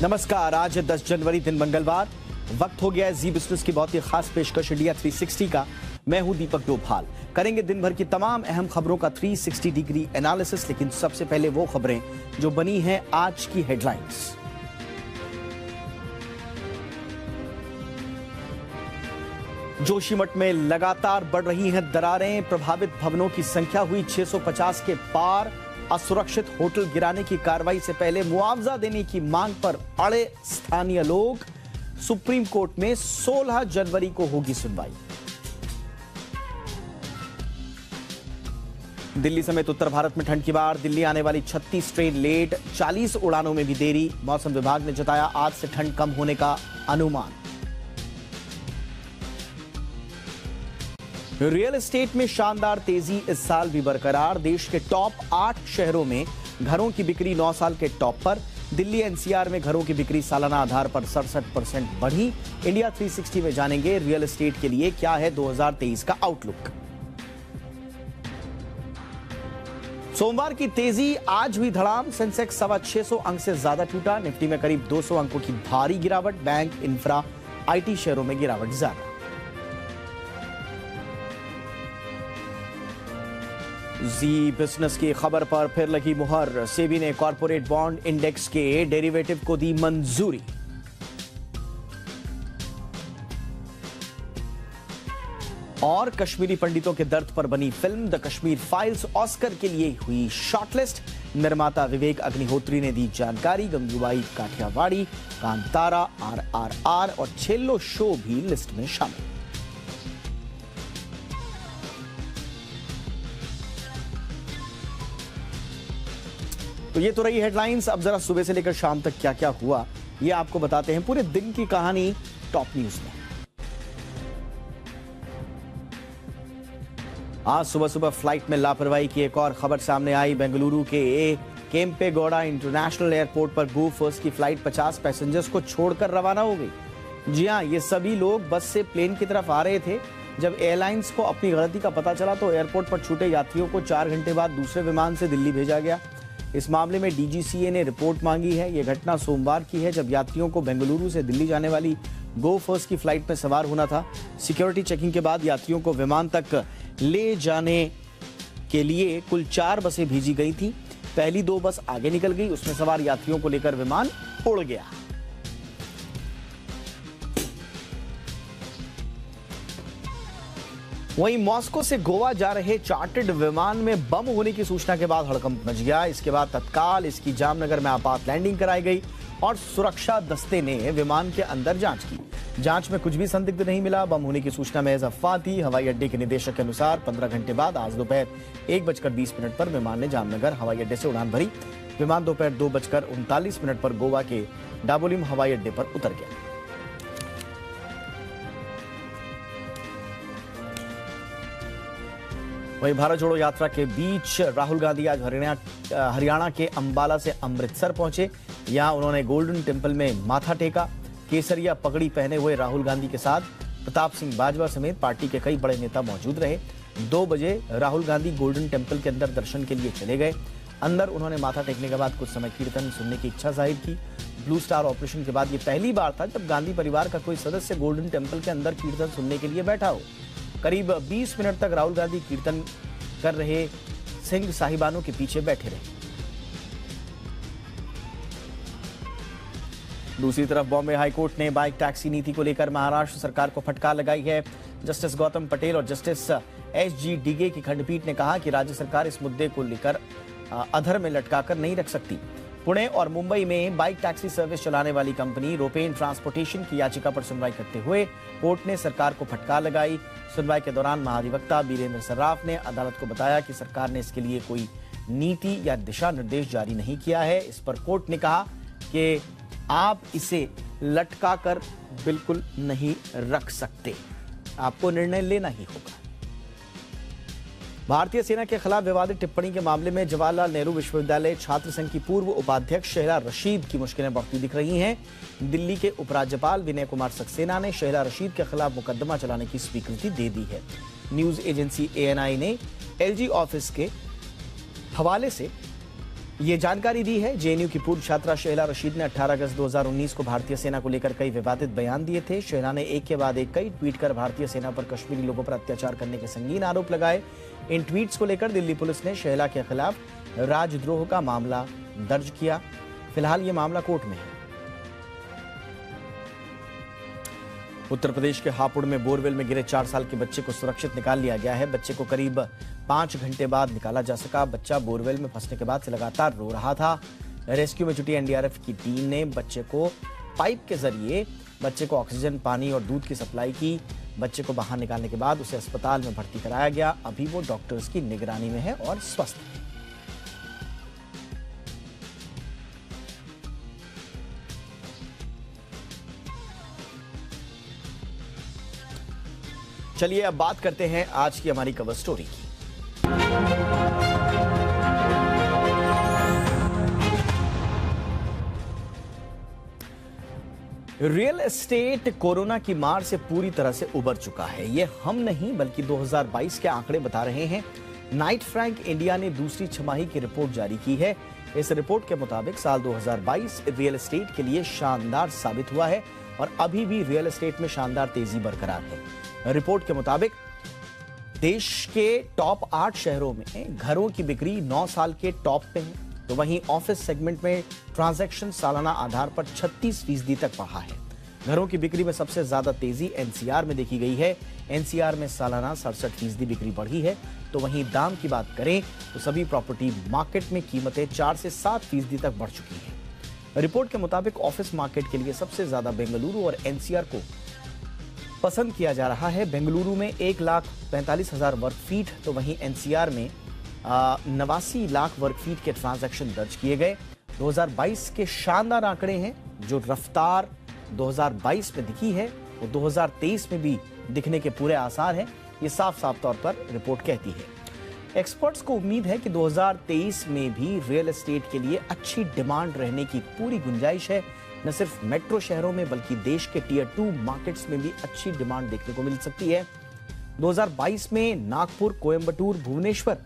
नमस्कार, आज 10 जनवरी दिन मंगलवार। वक्त हो गया है जी बिजनेस की बहुत ही खास पेशकश इंडिया 360 का। मैं हूं दीपक डोभाल। करेंगे दिन भर की तमाम अहम खबरों का 360 डिग्री एनालिसिस, लेकिन सबसे पहले वो खबरें जो बनी हैं आज की हेडलाइंस। जोशीमठ में लगातार बढ़ रही हैं दरारें, प्रभावित भवनों की संख्या हुई 650 के पार। असुरक्षित होटल गिराने की कार्रवाई से पहले मुआवजा देने की मांग पर अड़े स्थानीय लोग। सुप्रीम कोर्ट में 16 जनवरी को होगी सुनवाई। दिल्ली समेत उत्तर भारत में ठंड की बाढ़, दिल्ली आने वाली 36 ट्रेन लेट, 40 उड़ानों में भी देरी। मौसम विभाग ने जताया आज से ठंड कम होने का अनुमान। रियल एस्टेट में शानदार तेजी इस साल भी बरकरार। देश के टॉप 8 शहरों में घरों की बिक्री 9 साल के टॉप पर। दिल्ली एनसीआर में घरों की बिक्री सालाना आधार पर 67% बढ़ी। इंडिया 360 में जानेंगे रियल एस्टेट के लिए क्या है 2023 का आउटलुक। सोमवार की तेजी आज हुई धड़ाम। सेंसेक्स 625 अंक से ज्यादा टूटा। निफ्टी में करीब 200 अंकों की भारी गिरावट। बैंक, इंफ्रा, आईटी शेयरों में गिरावट ज्यादा। जी बिजनेस की खबर पर फिर लगी मुहर। सेबी ने कॉर्पोरेट बॉन्ड इंडेक्स के डेरिवेटिव को दी मंजूरी। और कश्मीरी पंडितों के दर्द पर बनी film the Kashmir files Oscar के लिए हुई शॉर्टलिस्ट। निर्माता विवेक अग्निहोत्री ने दी जानकारी। गंगूबाई काठियावाड़ी, कांतारा, RRR और छेल्लो शो भी लिस्ट में शामिल। तो ये तो रही हेडलाइंस। अब जरा सुबह से लेकर शाम तक क्या क्या हुआ ये आपको बताते हैं। पूरे दिन की कहानी टॉप न्यूज में। आज सुबह सुबह फ्लाइट में लापरवाही की एक और खबर सामने आई। बेंगलुरु के केम्पेगौड़ा इंटरनेशनल एयरपोर्ट पर गो फर्स्ट की फ्लाइट 50 पैसेंजर्स को छोड़कर रवाना हो गई। जी हां, ये सभी लोग बस से प्लेन की तरफ आ रहे थे। जब एयरलाइंस को अपनी गलती का पता चला तो एयरपोर्ट पर छूटे यात्रियों को 4 घंटे बाद दूसरे विमान से दिल्ली भेजा गया। इस मामले में डीजीसीए ने रिपोर्ट मांगी है। यह घटना सोमवार की है जब यात्रियों को बेंगलुरु से दिल्ली जाने वाली गो फर्स्ट की फ्लाइट में सवार होना था। सिक्योरिटी चेकिंग के बाद यात्रियों को विमान तक ले जाने के लिए कुल 4 बसें भेजी गई थी। पहली 2 बस आगे निकल गई, उसमें सवार यात्रियों को लेकर विमान उड़ गया। वहीं मॉस्को से गोवा जा रहे चार्टर्ड विमान में बम होने की सूचना के बाद हड़कंप मच गया। इसके बाद तत्काल इसकी जामनगर में आपात लैंडिंग कराई गई और सुरक्षा दस्ते ने विमान के अंदर जांच की। जांच में कुछ भी संदिग्ध नहीं मिला। बम होने की सूचना महज अफवाह थी। हवाई अड्डे के निदेशक के अनुसार 15 घंटे बाद आज दोपहर 1:20 पर विमान ने जामनगर हवाई अड्डे से उड़ान भरी। विमान दोपहर 2:39 पर गोवा के डाबोलिम हवाई अड्डे पर उतर गया। वहीं भारत जोड़ो यात्रा के बीच राहुल गांधी आज हरियाणा के अंबाला से अमृतसर पहुंचे। यहां उन्होंने गोल्डन टेम्पल में माथा टेका। केसरिया पगड़ी पहने हुए राहुल गांधी के साथ प्रताप सिंह बाजवा समेत पार्टी के कई बड़े नेता मौजूद रहे। 2 बजे राहुल गांधी गोल्डन टेम्पल के अंदर दर्शन के लिए चले गए। अंदर उन्होंने माथा टेकने के बाद कुछ समय कीर्तन सुनने की इच्छा जाहिर की। ब्लू स्टार ऑपरेशन के बाद ये पहली बार था जब गांधी परिवार का कोई सदस्य गोल्डन टेम्पल के अंदर कीर्तन सुनने के लिए बैठा हो। करीब 20 मिनट तक राहुल गांधी कीर्तन कर रहे सिंह साहिबानों के पीछे बैठे रहे। दूसरी तरफ बॉम्बे हाईकोर्ट ने बाइक टैक्सी नीति को लेकर महाराष्ट्र सरकार को फटकार लगाई है। जस्टिस गौतम पटेल और जस्टिस SG डिगे की खंडपीठ ने कहा कि राज्य सरकार इस मुद्दे को लेकर अधर में लटकाकर नहीं रख सकती। पुणे और मुंबई में बाइक टैक्सी सर्विस चलाने वाली कंपनी रोपेन ट्रांसपोर्टेशन की याचिका पर सुनवाई करते हुए कोर्ट ने सरकार को फटकार लगाई। सुनवाई के दौरान महाधिवक्ता बीरेंद्र सर्राफ ने अदालत को बताया कि सरकार ने इसके लिए कोई नीति या दिशा निर्देश जारी नहीं किया है। इस पर कोर्ट ने कहा कि आप इसे लटका कर बिल्कुल नहीं रख सकते, आपको निर्णय लेना ही होगा। भारतीय सेना के खिलाफ विवादित टिप्पणी के मामले में जवाहरलाल नेहरू विश्वविद्यालय छात्र संघ की पूर्व उपाध्यक्ष शेहला रशीद की मुश्किलें बढ़ती दिख रही हैं। दिल्ली के उपराज्यपाल विनय कुमार सक्सेना ने शेहला रशीद के खिलाफ मुकदमा चलाने की स्वीकृति दे दी है। न्यूज एजेंसी ANI ने LG ऑफिस के हवाले से ये जानकारी दी है जेएनयू की पूर्व छात्रा शेहला रशीद ने 18 अगस्त 2019 को भारतीय सेना को लेकर कई विवादित बयान दिए थे। शेहला ने एक के बाद एक कई ट्वीट कर भारतीय सेना पर कश्मीरी लोगों पर अत्याचार करने के संगीन आरोप लगाए। इन ट्वीट्स को लेकर दिल्ली पुलिस ने शेहला के खिलाफ राजद्रोह का मामला दर्ज किया। फिलहाल ये मामला कोर्ट में है। उत्तर प्रदेश के हापुड़ में बोरवेल में गिरे 4 साल के बच्चे को सुरक्षित निकाल लिया गया है। बच्चे को करीब 5 घंटे बाद निकाला जा सका। बच्चा बोरवेल में फंसने के बाद से लगातार रो रहा था। रेस्क्यू में जुटी एनडीआरएफ की टीम ने बच्चे को पाइप के जरिए बच्चे को ऑक्सीजन, पानी और दूध की सप्लाई की। बच्चे को बाहर निकालने के बाद उसे अस्पताल में भर्ती कराया गया। अभी वो डॉक्टर्स की निगरानी में है और स्वस्थ है। चलिए अब बात करते हैं आज की हमारी कवर स्टोरी की। रियल एस्टेट कोरोना की मार से पूरी तरह से उबर चुका है। ये हम नहीं बल्कि 2022 के आंकड़े बता रहे हैं। नाइट फ्रैंक इंडिया ने दूसरी छमाही की रिपोर्ट जारी की है। इस रिपोर्ट के मुताबिक साल 2022 रियल एस्टेट के लिए शानदार साबित हुआ है और अभी भी रियल एस्टेट में शानदार तेजी बरकरार है। रिपोर्ट के मुताबिक देश के टॉप 8 शहरों में घरों की बिक्री 9 साल के टॉप पे है, तो वहीं ऑफिस सेगमेंट में ट्रांजैक्शन सालाना आधार पर 36% तक बढ़ा है। घरों की बिक्री में सबसे ज्यादा तेजी एनसीआर में देखी गई है। एनसीआर में सालाना 67% बिक्री बढ़ी है। तो वहीं दाम की बात करें तो सभी प्रॉपर्टी मार्केट में कीमतें 4 से 7% तक बढ़ चुकी हैं। रिपोर्ट के मुताबिक ऑफिस मार्केट के लिए सबसे ज्यादा बेंगलुरु और एनसीआर को पसंद किया जा रहा है। बेंगलुरु में 1,45,000 वर्ग फीट, तो वहीं एनसीआर में 89 लाख वर्ग फीट के ट्रांजैक्शन दर्ज किए गए। 2022 के शानदार आंकड़े हैं। जो रफ्तार 2022 में दिखी है वो 2023 में भी दिखने के पूरे आसार हैं। ये साफ साफ तौर पर रिपोर्ट कहती है। एक्सपर्ट्स को उम्मीद है कि 2023 में भी रियल एस्टेट के लिए अच्छी डिमांड रहने की पूरी गुंजाइश है। न सिर्फ मेट्रो शहरों में बल्कि देश के टियर 2 मार्केट्स में भी अच्छी डिमांड देखने को मिल सकती है। 2022 में नागपुर, कोयंबटूर, भुवनेश्वर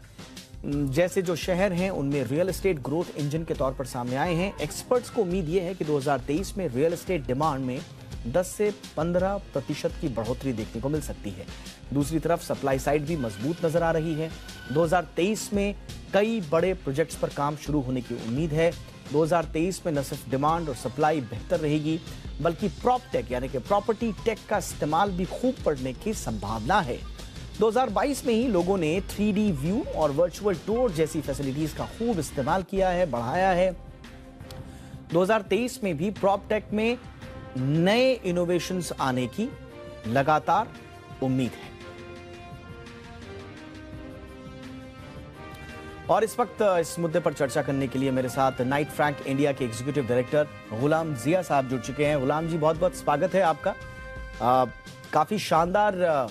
जैसे जो शहर हैं उनमें रियल एस्टेट ग्रोथ इंजन के तौर पर सामने आए हैं। एक्सपर्ट्स को उम्मीद यह है कि 2023 में रियल एस्टेट डिमांड में 10 से 15% की बढ़ोतरी देखने को मिल सकती है। दूसरी तरफ सप्लाई साइड भी मजबूत नजर आ रही है। 2023 में कई बड़े प्रोजेक्ट्स पर काम शुरू होने की उम्मीद है। 2023 में न सिर्फ डिमांड और सप्लाई बेहतर रहेगी बल्कि प्रॉप टेक यानी कि प्रॉपर्टी टेक का इस्तेमाल भी खूब बढ़ने की संभावना है। 2022 में ही लोगों ने 3D व्यू और वर्चुअल टूर जैसी फैसिलिटीज का खूब इस्तेमाल किया है, बढ़ाया है। 2023 में भी प्रॉप टेक में नए इनोवेशंस आने की लगातार उम्मीद है। और इस वक्त इस मुद्दे पर चर्चा करने के लिए मेरे साथ नाइट फ्रैंक इंडिया के एग्जीक्यूटिव डायरेक्टर गुलाम जिया साहब जुड़ चुके हैं। गुलाम जी, बहुत बहुत स्वागत है आपका। काफी शानदार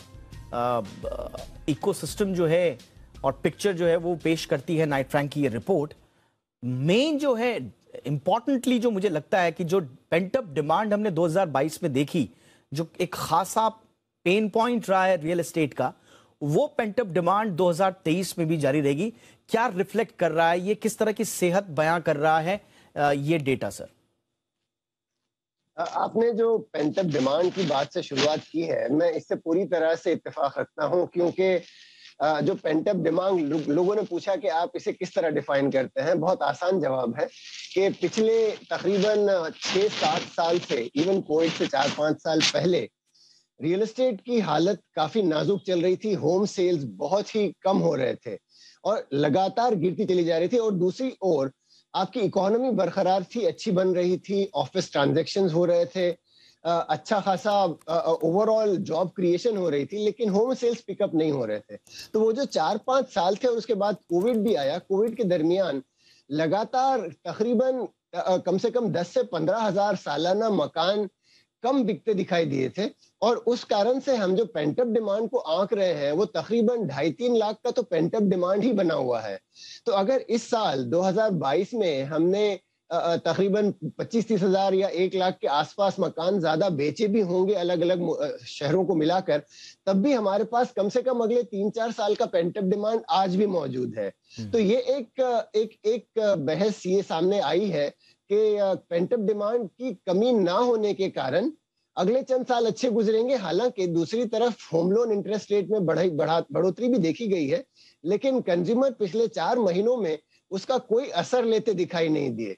इकोसिस्टम जो है और पिक्चर जो है वो पेश करती है नाइट फ्रैंक की ये रिपोर्ट। मेन जो है इंपॉर्टेंटली जो मुझे लगता है कि जो पेंट अप डिमांड हमने 2022 में देखी, जो एक खासा पेन पॉइंट रहा है रियल एस्टेट का, वो पेंट अप डिमांड 2023 में भी जारी रहेगी। क्या रिफ्लेक्ट कर रहा है, ये किस तरह की सेहत बयां कर रहा है ये डेटा सर? आपने जो पेंट अप डिमांड की बात से शुरुआत की है, मैं इससे पूरी तरह से इत्तेफाक रखता हूं, क्योंकि जो पेंट अप डिमांड लोगों ने पूछा कि आप इसे किस तरह डिफाइन करते हैं। बहुत आसान जवाब है कि पिछले तकरीबन 6-7 साल से, इवन कोविड से 4-5 साल पहले, रियल एस्टेट की हालत काफी नाजुक चल रही थी। होम सेल्स बहुत ही कम हो रहे थे और लगातार गिरती चली जा रही थी। और दूसरी ओर आपकी इकोनॉमी बरकरार थी, अच्छी बन रही थी, ऑफिस ट्रांजैक्शंस हो रहे थे, अच्छा खासा ओवरऑल जॉब क्रिएशन हो रही थी, लेकिन होम सेल्स पिकअप नहीं हो रहे थे। तो वो जो 4-5 साल थे और उसके बाद कोविड भी आया, कोविड के दरमियान लगातार तकरीबन कम से कम 10 से 15 हजार सालाना मकान कम बिकते दिखाई दिए थे। और उस कारण से हम जो पेंटअप डिमांड को आंक रहे हैं वो तकरीबन 2.5-3 लाख का तो पेंटअप डिमांड ही बना हुआ है। तो अगर इस साल 2022 में हमने तकरीबन 25-30 हजार या 1 लाख के आसपास मकान ज्यादा बेचे भी होंगे अलग अलग शहरों को मिलाकर, तब भी हमारे पास कम से कम अगले 3-4 साल का पेंटअप डिमांड आज भी मौजूद है। तो ये एक बहस ये सामने आई है कि पेंटअप डिमांड की कमी ना होने के कारण अगले चंद साल अच्छे गुजरेंगे। हालांकि दूसरी तरफ होम लोन इंटरेस्ट रेट में बढ़ोतरी भी देखी गई है, लेकिन कंज्यूमर पिछले 4 महीनों में उसका कोई असर लेते दिखाई नहीं दिए।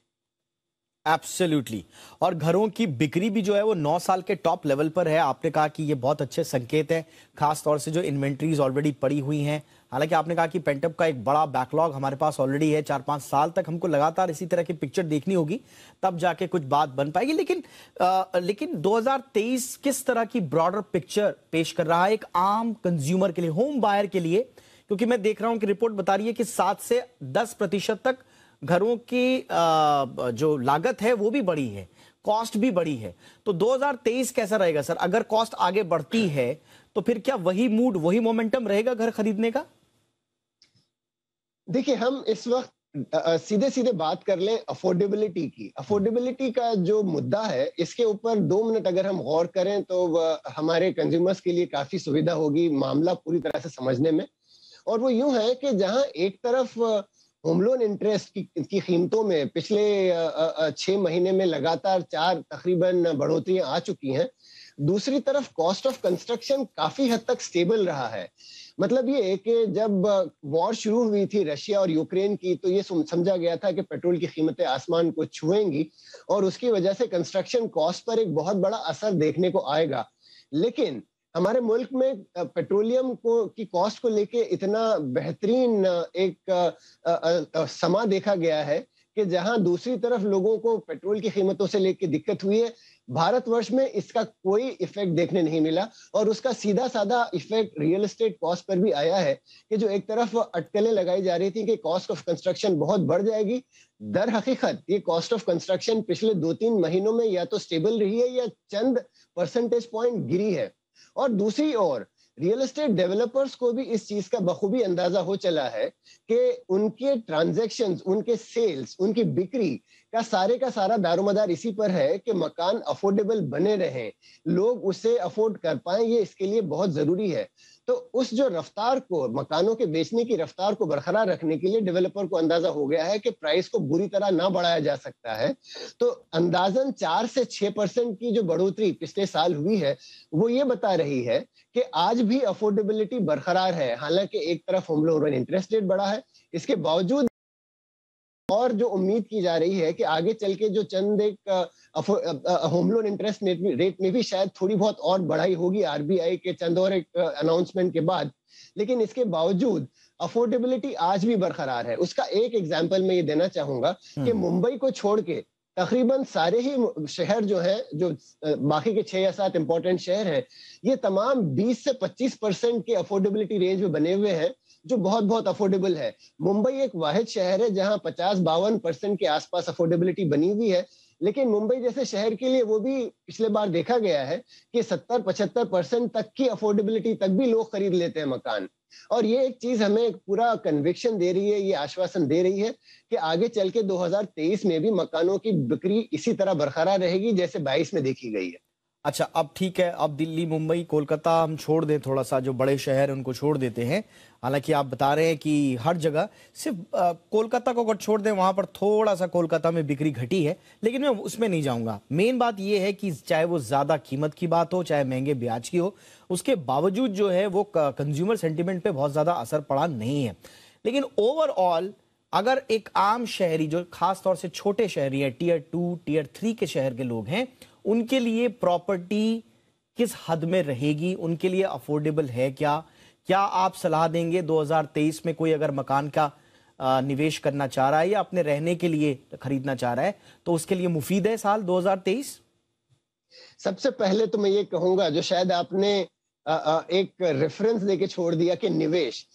एब्सोल्युटली। और घरों की बिक्री भी जो है वो 9 साल के टॉप लेवल पर है। आपने कहा कि ये बहुत अच्छे संकेत हैं, खास तौर से जो इन्वेंट्रीज ऑलरेडी पड़ी हुई हैं। हालांकि आपने कहा कि पेंटअप का एक बड़ा बैकलॉग हमारे पास ऑलरेडी है, 4-5 साल तक हमको लगातार इसी तरह की पिक्चर देखनी होगी, तब जाके कुछ बात बन पाएगी। लेकिन 2023 किस तरह की ब्रॉडर पिक्चर पेश कर रहा है एक आम कंज्यूमर के लिए, होम बायर के लिए? क्योंकि मैं देख रहा हूं कि रिपोर्ट बता रही है कि 7 से 10% तक घरों की जो लागत है वो भी बढ़ी है, कॉस्ट भी बढ़ी है। तो 2023 कैसा रहेगा सर? अगर कॉस्ट आगे बढ़ती है तो फिर क्या वही मूड, वही मोमेंटम रहेगा घर खरीदने का? देखिए, हम इस वक्त सीधे सीधे बात कर लें अफोर्डेबिलिटी की। अफोर्डेबिलिटी का जो मुद्दा है, इसके ऊपर 2 मिनट अगर हम गौर करें तो हमारे कंज्यूमर्स के लिए काफी सुविधा होगी मामला पूरी तरह से समझने में। और वो यूं है कि जहां एक तरफ होम लोन इंटरेस्ट की कीमतों में पिछले 6 महीने में लगातार 4 तकरीबन बढ़ोतरियां आ चुकी हैं, दूसरी तरफ कॉस्ट ऑफ कंस्ट्रक्शन काफी हद तक स्टेबल रहा है। मतलब ये कि जब वॉर शुरू हुई थी रशिया और यूक्रेन की, तो ये समझा गया था कि पेट्रोल की कीमतें आसमान को छुएंगी और उसकी वजह से कंस्ट्रक्शन कॉस्ट पर एक बहुत बड़ा असर देखने को आएगा। लेकिन हमारे मुल्क में पेट्रोलियम की कॉस्ट को लेके इतना बेहतरीन एक समा देखा गया है कि जहां दूसरी तरफ लोगों को पेट्रोल की कीमतों से लेके दिक्कत हुई है, भारतवर्ष में इसका कोई इफेक्ट देखने नहीं मिला। और उसका सीधा साधा effect real estate cost per भी आया है कि जो एक तरफ अटकलें लगाई जा रही थी कि कॉस्ट ऑफ कंस्ट्रक्शन बहुत बढ़ जाएगी, दर हकीकत ये कॉस्ट ऑफ कंस्ट्रक्शन पिछले 2-3 महीनों में या तो स्टेबल रही है या चंद परसेंटेज पॉइंट गिरी है। और दूसरी ओर रियल एस्टेट डेवलपर्स को भी इस चीज का बखूबी अंदाजा हो चला है कि उनके ट्रांजैक्शंस, उनके सेल्स, उनकी बिक्री का सारा दारोमदार इसी पर है कि मकान अफोर्डेबल बने रहें, लोग उसे अफोर्ड कर पाएं। ये इसके लिए बहुत जरूरी है। तो उस जो रफ्तार को, मकानों के बेचने की रफ्तार को बरकरार रखने के लिए डेवलपर को अंदाजा हो गया है कि प्राइस को बुरी तरह ना बढ़ाया जा सकता है। तो अंदाजन 4 से 6% की जो बढ़ोतरी पिछले साल हुई है, वो ये बता रही है कि आज भी अफोर्डेबिलिटी बरकरार है। हालांकि एक तरफ होम लोन इंटरेस्ट रेट बढ़ा है, इसके बावजूद और जो उम्मीद की जा रही है कि आगे चल के जो चंद एक होम लोन इंटरेस्ट रेट में भी शायद थोड़ी बहुत और बढ़ाई होगी आरबीआई के चंद और एक अनाउंसमेंट के बाद, लेकिन इसके बावजूद अफोर्डेबिलिटी आज भी बरकरार है। उसका एक एग्जांपल मैं ये देना चाहूंगा कि मुंबई को छोड़ के तकरीबन सारे ही शहर जो है, जो बाकी के 6 या 7 इंपॉर्टेंट शहर हैं, ये तमाम 20 से 25% के अफोर्डेबिलिटी रेंज में बने हुए हैं, जो बहुत बहुत अफोर्डेबल है। मुंबई एक वाहिद शहर है जहां 50-52% के आसपास अफोर्डेबिलिटी बनी हुई है। लेकिन मुंबई जैसे शहर के लिए वो भी पिछले बार देखा गया है कि 70-75% तक की अफोर्डेबिलिटी तक भी लोग खरीद लेते हैं मकान। और ये एक चीज हमें पूरा कन्विक्शन दे रही है, ये आश्वासन दे रही है कि आगे चल के 2023 में भी मकानों की बिक्री इसी तरह बरकरार रहेगी जैसे 22 में देखी गई है। अच्छा, अब ठीक है, अब दिल्ली, मुंबई, कोलकाता हम छोड़ दें, थोड़ा सा जो बड़े शहर उनको छोड़ देते हैं। हालांकि आप बता रहे हैं कि हर जगह, सिर्फ कोलकाता को अगर छोड़ दें, वहां पर थोड़ा सा कोलकाता में बिक्री घटी है, लेकिन मैं उसमें नहीं जाऊंगा। मेन बात यह है कि चाहे वो ज्यादा कीमत की बात हो, चाहे महंगे ब्याज की हो, उसके बावजूद जो है वो कंज्यूमर सेंटिमेंट पे बहुत ज्यादा असर पड़ा नहीं है। लेकिन ओवरऑल अगर एक आम शहरी, जो खास तौर से छोटे शहरी है, टियर 2, टियर 3 के शहर के लोग हैं, उनके लिए प्रॉपर्टी किस हद में रहेगी, उनके लिए अफोर्डेबल है क्या आप सलाह देंगे 2023 में कोई अगर मकान का निवेश करना चाह रहा है या अपने रहने के लिए खरीदना चाह रहा है, तो उसके लिए मुफीद है साल 2023? सबसे पहले तो मैं ये कहूंगा, जो शायद आपने एक रेफरेंस देके छोड़ दिया कि निवेश,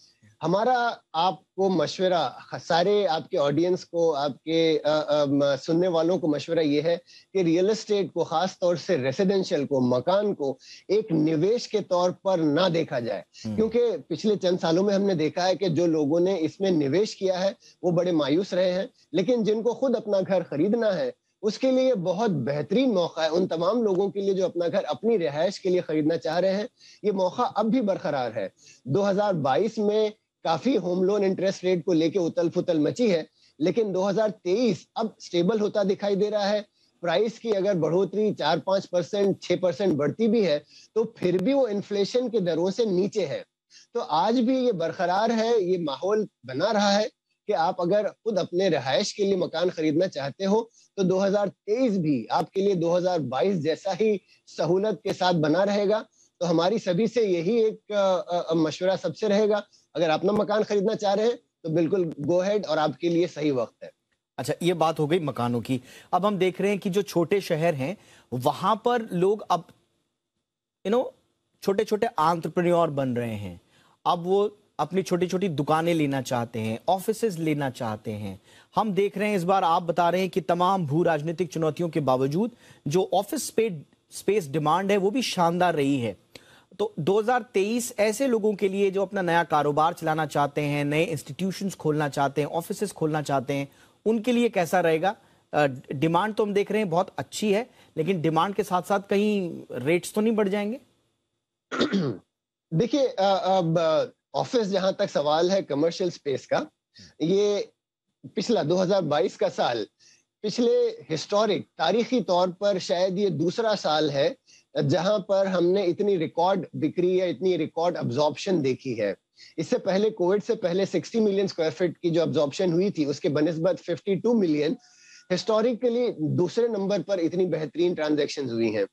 हमारा आपको मशवरा, सारे आपके ऑडियंस को, आपके सुनने वालों को मशवरा ये है कि रियल एस्टेट को, खास तौर से रेसिडेंशियल को, मकान को एक निवेश के तौर पर ना देखा जाए। क्योंकि पिछले चंद सालों में हमने देखा है कि जो लोगों ने इसमें निवेश किया है वो बड़े मायूस रहे हैं, लेकिन जिनको खुद अपना घर खरीदना है उसके लिए बहुत बेहतरीन मौका है। उन तमाम लोगों के लिए जो अपना घर अपनी रिहाइश के लिए खरीदना चाह रहे हैं, ये मौका अब भी बरकरार है। 2022 में काफी होम लोन इंटरेस्ट रेट को लेके उतल फुतल मची है, लेकिन 2023 अब स्टेबल होता दिखाई दे रहा है। प्राइस की अगर बढ़ोतरी 4-5%, 6% बढ़ती भी है तो फिर भी वो इन्फ्लेशन के दरों से नीचे है। तो आज भी ये बरकरार है, ये माहौल बना रहा है कि आप अगर खुद अपने रिहाइश के लिए मकान खरीदना चाहते हो तो 2023 भी आपके लिए 2022 जैसा ही सहूलत के साथ बना रहेगा। तो हमारी सभी से यही एक मशवरा सबसे रहेगा, अगर अपना मकान खरीदना चाह रहे हैं तो बिल्कुल गो हेड, और आपके लिए सही वक्त है। अच्छा, ये बात हो गई मकानों की। अब हम देख रहे हैं कि जो छोटे शहर हैं वहां पर लोग अब छोटे छोटे एंटरप्रेन्योर बन रहे हैं। अब वो अपनी छोटी छोटी दुकानें लेना चाहते हैं, ऑफिसेज लेना चाहते हैं। हम देख रहे हैं इस बार आप बता रहे हैं कि तमाम भू राजनीतिक चुनौतियों के बावजूद जो ऑफिस स्पेस डिमांड है वो भी शानदार रही है। तो 2023 ऐसे लोगों के लिए जो अपना नया कारोबार चलाना चाहते हैं, नए इंस्टीट्यूशंस खोलना चाहते हैं, ऑफिसेज खोलना चाहते हैं, उनके लिए कैसा रहेगा? डिमांड तो हम देख रहे हैं बहुत अच्छी है, लेकिन डिमांड के साथ साथ कहीं रेट्स तो नहीं बढ़ जाएंगे? देखिए, अब ऑफिस जहां तक सवाल है कमर्शियल स्पेस का, ये पिछला 2022 का साल पिछले हिस्टोरिक तारीखी तौर पर शायद ये दूसरा साल है जहां पर हमने इतनी रिकॉर्ड बिक्री या इतनी रिकॉर्ड अब्जॉर्प्शन देखी है। इससे पहले, कोविड से पहले 60 मिलियन स्क्वायर फीट की जो अब्जॉर्प्शन हुई थी उसके बनिस्बत 52 मिलियन हिस्टोरिकली दूसरे नंबर पर इतनी बेहतरीन ट्रांजैक्शंस हुई हैं।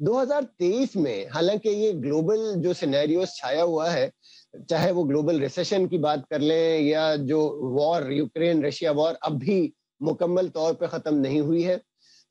2023 में हालांकि ये ग्लोबल जो सिनेरियोस छाया हुआ है, चाहे वो ग्लोबल रिसेशन की बात कर लें या जो वॉर, यूक्रेन रशिया वॉर अब भी मुकम्मल तौर पे खत्म नहीं हुई है,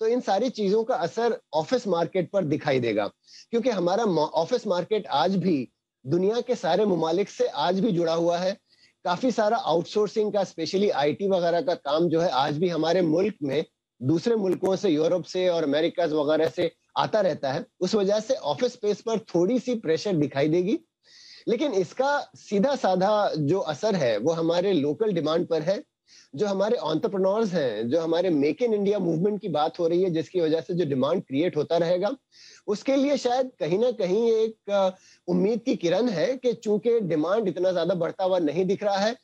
तो इन सारी चीजों का असर ऑफिस मार्केट पर दिखाई देगा। क्योंकि हमारा ऑफिस मार्केट आज भी दुनिया के सारे ममालिक से आज भी जुड़ा हुआ है। काफी सारा आउटसोर्सिंग का, स्पेशली आईटी वगैरह का काम जो है आज भी हमारे मुल्क में दूसरे मुल्कों से, यूरोप से और अमेरिका वगैरह से आता रहता है। उस वजह से ऑफिस स्पेस पर थोड़ी सी प्रेशर दिखाई देगी, लेकिन इसका सीधा साधा जो असर है वो हमारे लोकल डिमांड पर है। जो हमारे एंटरप्रेन्योर्स हैं, जो हमारे मेक इन इंडिया मूवमेंट की बात हो रही है, जिसकी वजह से जो डिमांड क्रिएट होता रहेगा, उसके लिए शायद कहीं ना कहीं एक उम्मीद की किरण है कि चूंकि डिमांड इतना ज्यादा बढ़ता हुआ नहीं दिख रहा है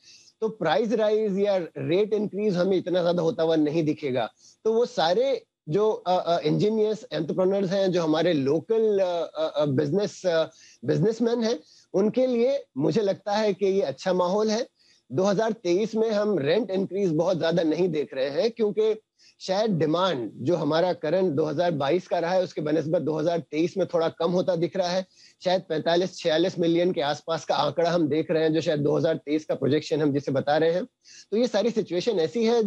तो प्राइस राइज या रेट इंक्रीज हमें इतना ज्यादा होता हुआ नहीं दिखेगा। तो वो सारे जो इंजीनियर्स, एंटरप्रेन्योर्स हैं, जो हमारे लोकल बिजनेसमैन हैं, उनके लिए मुझे लगता है कि ये अच्छा माहौल है। 2023 में हम रेंट इंक्रीज बहुत ज्यादा नहीं देख रहे हैं, क्योंकि शायद डिमांड जो हमारा करंट 2022 का रहा है उसके बनिस्बत 2023 में थोड़ा कम होता दिख रहा है। शायद 45-46 मिलियन के आसपास का आंकड़ा हम देख रहे हैं, जो शायद 2023 का प्रोजेक्शन हम जिसे बता रहे हैं। तो ये सारी सिचुएशन ऐसी है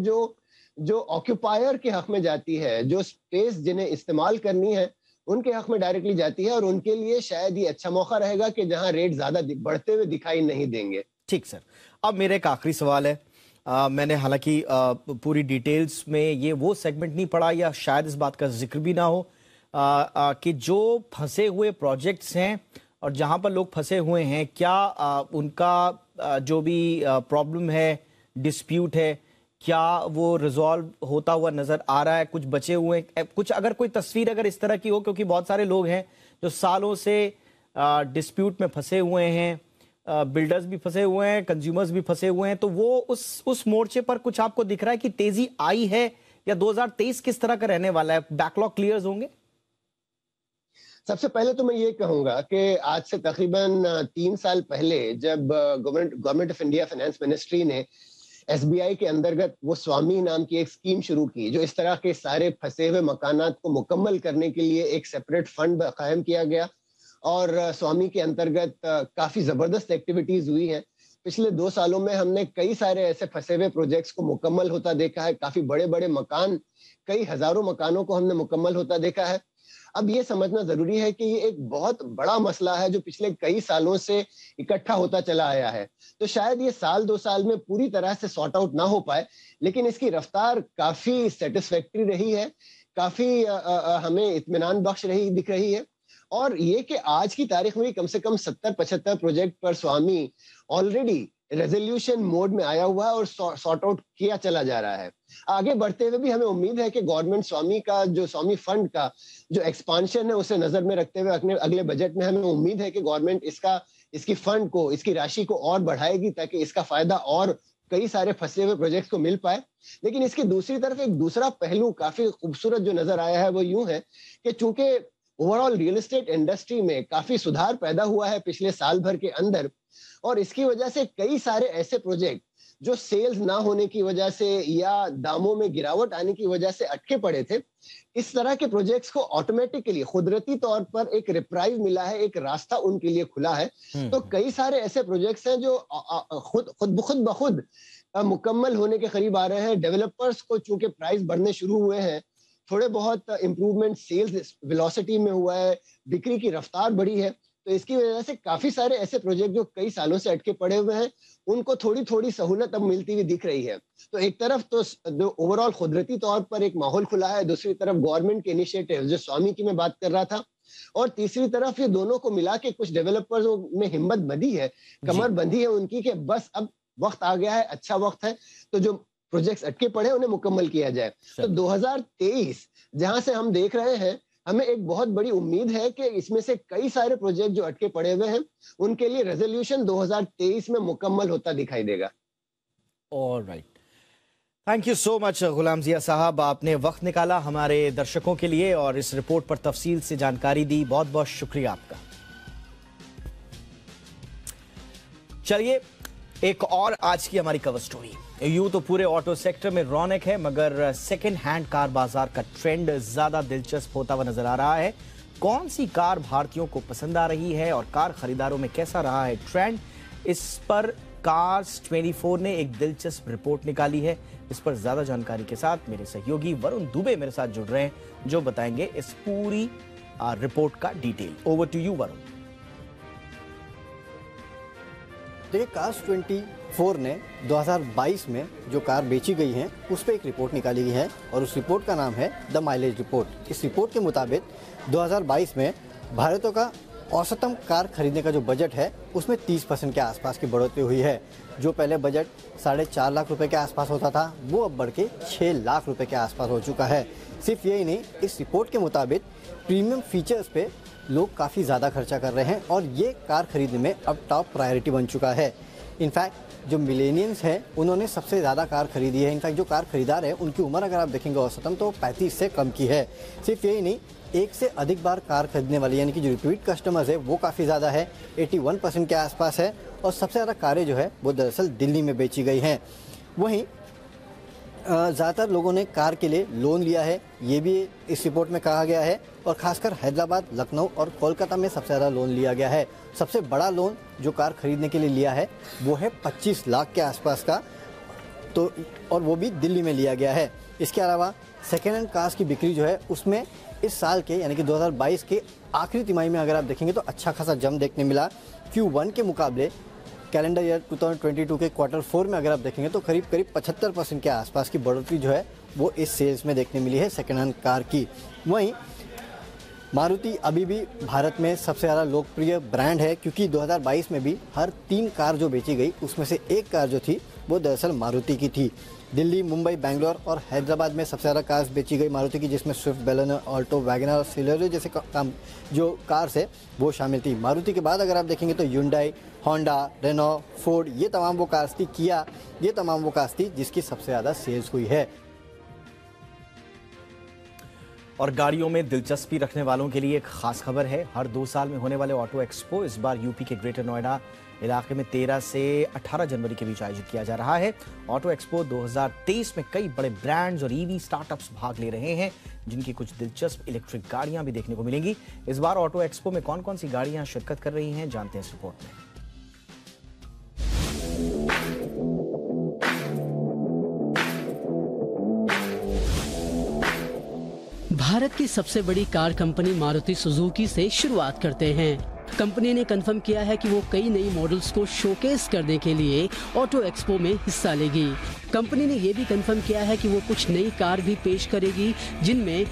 जो ऑक्यूपायर के हक में जाती है, जो स्पेस जिन्हें इस्तेमाल करनी है उनके हक में डायरेक्टली जाती है, और उनके लिए शायद ये अच्छा मौका रहेगा कि जहां रेट ज्यादा बढ़ते हुए दिखाई नहीं देंगे। ठीक सर, अब मेरा एक आखिरी सवाल है। मैंने हालांकि पूरी डिटेल्स में ये वो सेगमेंट नहीं पढ़ा, या शायद इस बात का जिक्र भी ना हो कि जो फंसे हुए प्रोजेक्ट्स हैं और जहां पर लोग फंसे हुए हैं, क्या उनका जो भी प्रॉब्लम है, डिस्प्यूट है, क्या वो रिजॉल्व होता हुआ नजर आ रहा है? कुछ बचे हुए, कुछ अगर कोई तस्वीर अगर इस तरह की हो, क्योंकि बहुत सारे लोग हैं जो सालों से डिस्प्यूट में फंसे हुए हैं, बिल्डर्स भी फंसे हुए हैं, कंज्यूमर्स भी फंसे हुए हैं, तो वो उस मोर्चे पर कुछ आपको दिख रहा है कि तेजी आई है, या 2023 किस तरह का रहने वाला है? बैकलॉग क्लियर्स होंगे? सबसे पहले तो मैं ये कहूंगा कि आज से तकरीबन 3 साल पहले जब government of India finance ministry ने एसबीआई के अंतर्गत वो स्वामी नाम की एक स्कीम शुरू की, जो इस तरह के सारे फंसे हुए मकानात को मुकम्मल करने के लिए एक सेपरेट फंड कायम किया गया, और स्वामी के अंतर्गत काफी जबरदस्त एक्टिविटीज हुई हैं। पिछले 2 सालों में हमने कई सारे ऐसे फंसे हुए प्रोजेक्ट्स को मुकम्मल होता देखा है। काफी बड़े बड़े मकान, कई हजारों मकानों को हमने मुकम्मल होता देखा है। अब ये समझना जरूरी है कि ये एक बहुत बड़ा मसला है जो पिछले कई सालों से इकट्ठा होता चला आया है। तो शायद ये साल 2 साल में पूरी तरह से सॉर्ट आउट ना हो पाए, लेकिन इसकी रफ्तार काफी सेटिस्फैक्टरी रही है, काफी हमें इत्मीनान बख्श रही दिख रही है। और ये कि आज की तारीख में कम से कम 70-75 प्रोजेक्ट पर स्वामी ऑलरेडी रेजोल्यूशन मोड में आया हुआ है और सॉर्ट आउट किया चला जा रहा है। आगे बढ़ते हुए भी हमें उम्मीद है कि गवर्नमेंट स्वामी का जो स्वामी फंड का जो एक्सपांशन है उसे नजर में रखते हुए अगले बजट में हमें उम्मीद है कि गवर्नमेंट इसकी फंड को, इसकी राशि को और बढ़ाएगी ताकि इसका फायदा और कई सारे फंसे हुए प्रोजेक्ट्स को मिल पाए। लेकिन इसकी दूसरी तरफ एक दूसरा पहलू काफी खूबसूरत जो नजर आया है वो यूं है कि चूंकि ओवरऑल रियल एस्टेट इंडस्ट्री में काफी सुधार पैदा हुआ है पिछले साल भर के अंदर, और इसकी वजह से कई सारे ऐसे प्रोजेक्ट जो सेल्स ना होने की वजह से या दामों में गिरावट आने की वजह से अटके पड़े थे, इस तरह के प्रोजेक्ट्स को ऑटोमेटिकली कुदरती तौर पर एक रिप्राइव मिला है, एक रास्ता उनके लिए खुला है। तो कई सारे ऐसे प्रोजेक्ट्स हैं जो खुद ब खुद मुकम्मल होने के करीब आ रहे हैं। डेवलपर्स को चूंकि प्राइस बढ़ने शुरू हुए हैं, थोड़े बहुत इम्प्रूवमेंट सेल्स वेलोसिटी में हुआ है, बिक्री की रफ्तार बढ़ी है, तो इसकी वजह से काफी सारे ऐसे प्रोजेक्ट जो कई सालों से अटके पड़े हुए हैं उनको थोड़ी थोड़ी सहूलत अब मिलती हुई दिख रही है। तो एक तरफ तो जो ओवरऑल कुदरती तौर पर एक माहौल खुला है, दूसरी तरफ गवर्नमेंट के इनिशिएटिव जो स्वामी की मैं बात कर रहा था, और तीसरी तरफ ये दोनों को मिला के कुछ डेवलपर्स में हिम्मत बंधी है, कमर बंधी है उनकी कि बस अब वक्त आ गया है, अच्छा वक्त है, तो जो प्रोजेक्ट्स अटके पड़े उन्हें मुकम्मल किया जाए। तो 2023 जहां से हम देख रहे हैं, हमें एक बहुत बड़ी उम्मीद है कि इसमें से कई सारे प्रोजेक्ट जो अटके पड़े हुए हैं उनके लिए रेजोल्यूशन 2023 में मुकम्मल होता दिखाई देगा। Alright, thank you so much Ghulam Zia साहब, आपने वक्त निकाला हमारे दर्शकों के लिए और इस रिपोर्ट पर तफसील से जानकारी दी। बहुत बहुत शुक्रिया आपका। चलिए एक और आज की हमारी कवर स्टोरी। यूं तो पूरे ऑटो सेक्टर में रौनक है, मगर सेकंड हैंड कार बाजार का ट्रेंड ज्यादा दिलचस्प होता हुआ नजर आ रहा है। कौन सी कार भारतीयों को पसंद आ रही है और कार खरीदारों में कैसा रहा है ट्रेंड, इस पर कार्स 24 ने एक दिलचस्प रिपोर्ट निकाली है। इस पर ज्यादा जानकारी के साथ मेरे सहयोगी वरुण दुबे मेरे साथ जुड़ रहे हैं, जो बताएंगे इस पूरी रिपोर्ट का detail. Over to you Varun. देखिए, कार्स 24 ने 2022 में जो कार बेची गई हैं उस पर एक रिपोर्ट निकाली गई है और उस रिपोर्ट का नाम है द माइलेज रिपोर्ट। इस रिपोर्ट के मुताबिक 2022 में भारतीयों का औसतम कार खरीदने का जो बजट है उसमें 30% के आसपास की बढ़ोतरी हुई है। जो पहले बजट 4.5 लाख रुपए के आसपास होता था वो अब बढ़ के 6 लाख रुपए के आसपास हो चुका है। सिर्फ यही नहीं, इस रिपोर्ट के मुताबिक प्रीमियम फीचर्स पे लोग काफ़ी ज़्यादा खर्चा कर रहे हैं और ये कार खरीदने में अब टॉप प्रायोरिटी बन चुका है। इनफैक्ट जो मिलेनियंस हैं उन्होंने सबसे ज़्यादा कार खरीदी है। इनफैक्ट जो कार खरीदार है उनकी उम्र अगर आप देखेंगे औसतन तो 35 से कम की है। सिर्फ यही नहीं, एक से अधिक बार कार खरीदने वाली यानी कि जो रिपीट कस्टमर्स है वो काफ़ी ज़्यादा है, 81% के आसपास है। और सबसे ज़्यादा कारें जो है वो दरअसल दिल्ली में बेची गई हैं। वहीं ज़्यादातर लोगों ने कार के लिए लोन लिया है, ये भी इस रिपोर्ट में कहा गया है। और खासकर हैदराबाद, लखनऊ और कोलकाता में सबसे ज़्यादा लोन लिया गया है। सबसे बड़ा लोन जो कार खरीदने के लिए लिया है वो है 25 लाख के आसपास का, तो और वो भी दिल्ली में लिया गया है। इसके अलावा सेकेंड हैंड कार्स की बिक्री जो है उसमें इस साल के यानी कि 2022 के आखिरी तिमाही में अगर आप देखेंगे तो अच्छा खासा जंप देखने मिला। Q1 के मुकाबले कैलेंडर ईयर 2022 के क्वार्टर 4 में अगर आप देखेंगे तो करीब 75% के आसपास की बढ़ोतरी जो है वो इस सेल्स में देखने मिली है सेकेंड हैंड कार की। वहीं मारुति अभी भी भारत में सबसे ज़्यादा लोकप्रिय ब्रांड है, क्योंकि 2022 में भी हर 3 कार जो बेची गई उसमें से एक कार जो थी वो दरअसल मारुति की थी। दिल्ली, मुंबई, बेंगलोर और हैदराबाद में सबसे ज़्यादा कार्स बेची गई मारुति की, जिसमें स्विफ्ट, बेलेनो, ऑल्टो, वैगनर और सिलेरियो जैसे जो कार्स है वो शामिल थी। मारुति के बाद अगर आप देखेंगे तो ह्युंडई, होंडा, रेनो, फोर्ड, ये तमाम वो कार्स थी, किया, ये तमाम वो कार्स थी जिसकी सबसे ज़्यादा सेल्स हुई है। और गाड़ियों में दिलचस्पी रखने वालों के लिए एक खास खबर है। हर 2 साल में होने वाले ऑटो एक्सपो इस बार यूपी के ग्रेटर नोएडा इलाके में 13 से 18 जनवरी के बीच आयोजित किया जा रहा है। ऑटो एक्सपो 2023 में कई बड़े ब्रांड्स और ईवी स्टार्टअप्स भाग ले रहे हैं, जिनकी कुछ दिलचस्प इलेक्ट्रिक गाड़ियां भी देखने को मिलेंगी। इस बार ऑटो एक्सपो में कौन कौन सी गाड़ियां शिरकत कर रही हैं, जानते हैं इस रिपोर्ट में। भारत की सबसे बड़ी कार कंपनी मारुति सुजुकी से शुरुआत करते हैं। कंपनी ने कंफर्म किया है कि वो कई नई मॉडल्स को शोकेस करने के लिए ऑटो एक्सपो में हिस्सा लेगी। कंपनी ने ये भी कंफर्म किया है कि वो कुछ नई कार भी पेश करेगी, जिनमें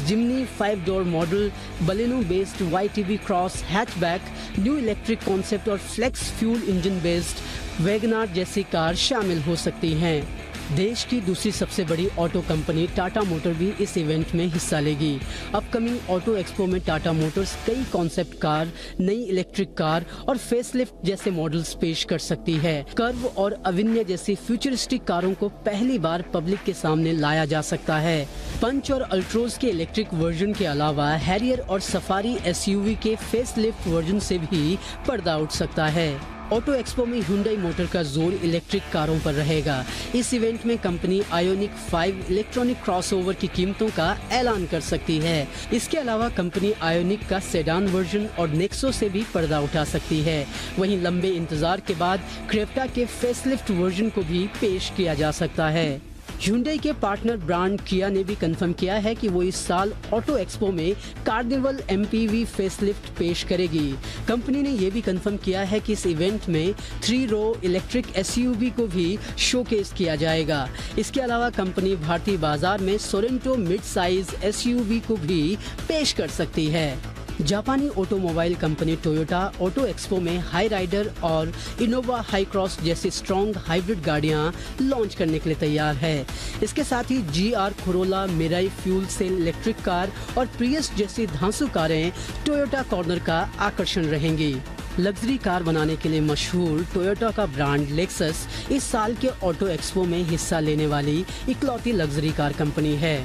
Jimny 5 door model, Baleno based YTV cross hatchback, new electric concept और flex fuel engine based WagonR जैसी कार शामिल हो सकती हैं। देश की दूसरी सबसे बड़ी ऑटो कंपनी टाटा मोटर भी इस इवेंट में हिस्सा लेगी। अपकमिंग ऑटो एक्सपो में टाटा मोटर्स कई कॉन्सेप्ट कार, नई इलेक्ट्रिक कार और फेसलिफ्ट जैसे मॉडल्स पेश कर सकती है। कर्व और अविन्य जैसी फ्यूचरिस्टिक कारों को पहली बार पब्लिक के सामने लाया जा सकता है। पंच और अल्ट्रोज के इलेक्ट्रिक वर्जन के अलावा हैरियर और सफारी SUV के फेसलिफ्ट वर्जन से भी पर्दा उठ सकता है। ऑटो एक्सपो में Hyundai मोटर का जोर इलेक्ट्रिक कारों पर रहेगा। इस इवेंट में कंपनी आयोनिक 5 इलेक्ट्रॉनिक क्रॉसओवर की कीमतों का ऐलान कर सकती है। इसके अलावा कंपनी आयोनिक का सेडान वर्जन और नेक्सो से भी पर्दा उठा सकती है। वहीं लंबे इंतजार के बाद क्रेप्टा के फेसलिफ्ट वर्जन को भी पेश किया जा सकता है। Hyundai के पार्टनर ब्रांड किया ने भी कंफर्म किया है कि वो इस साल ऑटो एक्सपो में कार्निवल MPV फेसलिफ्ट पेश करेगी। कंपनी ने ये भी कंफर्म किया है कि इस इवेंट में 3 रो इलेक्ट्रिक SUV को भी शोकेस किया जाएगा। इसके अलावा कंपनी भारतीय बाजार में सोरेंटो मिड साइज SUV को भी पेश कर सकती है। जापानी automobile company Toyota auto expo में हाई राइडर और इनोवा हाई क्रॉस जैसी स्ट्रॉन्ग हाइब्रिड गाड़ियां लॉन्च करने के लिए तैयार है। इसके साथ ही GR Corolla, Mirai fuel cell electric car और प्रियस जैसी धांसू कारें टोयोटा कॉर्नर का आकर्षण रहेंगी। लग्जरी कार बनाने के लिए मशहूर टोयोटा का ब्रांड लेक्सस इस साल के ऑटो एक्सपो में हिस्सा लेने वाली इकलौती लग्जरी कार कंपनी है।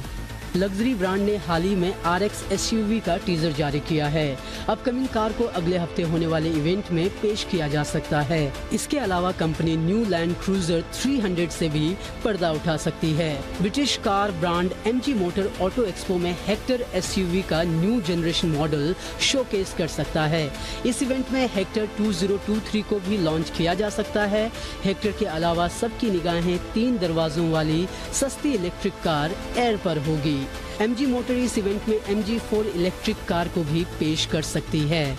लग्जरी ब्रांड ने हाल ही में RX SUV का टीजर जारी किया है। अपकमिंग कार को अगले हफ्ते होने वाले इवेंट में पेश किया जा सकता है। इसके अलावा कंपनी न्यू लैंड क्रूजर 300 से भी पर्दा उठा सकती है। British car brand MG motor auto expo में हेक्टर SUV का न्यू जनरेशन मॉडल शोकेस कर सकता है। इस इवेंट में हेक्टर 2023 को भी लॉन्च किया जा सकता है। हेक्टर के अलावा सबकी निगाहें 3 दरवाजों वाली सस्ती इलेक्ट्रिक कार एयर पर होगी। MG मोटर इस इवेंट में MG4 इलेक्ट्रिक कार को भी पेश कर सकती है।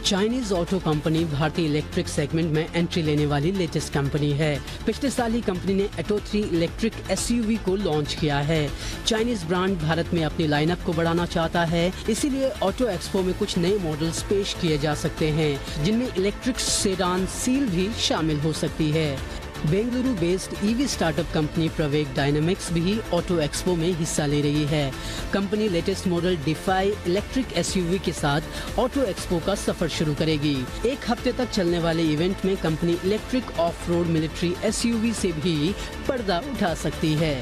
चाइनीज ऑटो कंपनी भारतीय इलेक्ट्रिक सेगमेंट में एंट्री लेने वाली लेटेस्ट कंपनी है। पिछले साल ही कंपनी ने एटो 3 इलेक्ट्रिक SUV को लॉन्च किया है। चाइनीज ब्रांड भारत में अपनी लाइनअप को बढ़ाना चाहता है, इसीलिए ऑटो एक्सपो में कुछ नए मॉडल्स पेश किए जा सकते हैं, जिनमें इलेक्ट्रिक सेडान सील भी शामिल हो सकती है। Bengaluru based EV startup company Pravaig Dynamics भी ऑटो एक्सपो में हिस्सा ले रही है। Company latest model Defy electric SUV के साथ ऑटो एक्सपो का सफर शुरू करेगी। 1 हफ्ते तक चलने वाले इवेंट में company electric of road military SUV से भी पर्दा उठा सकती है।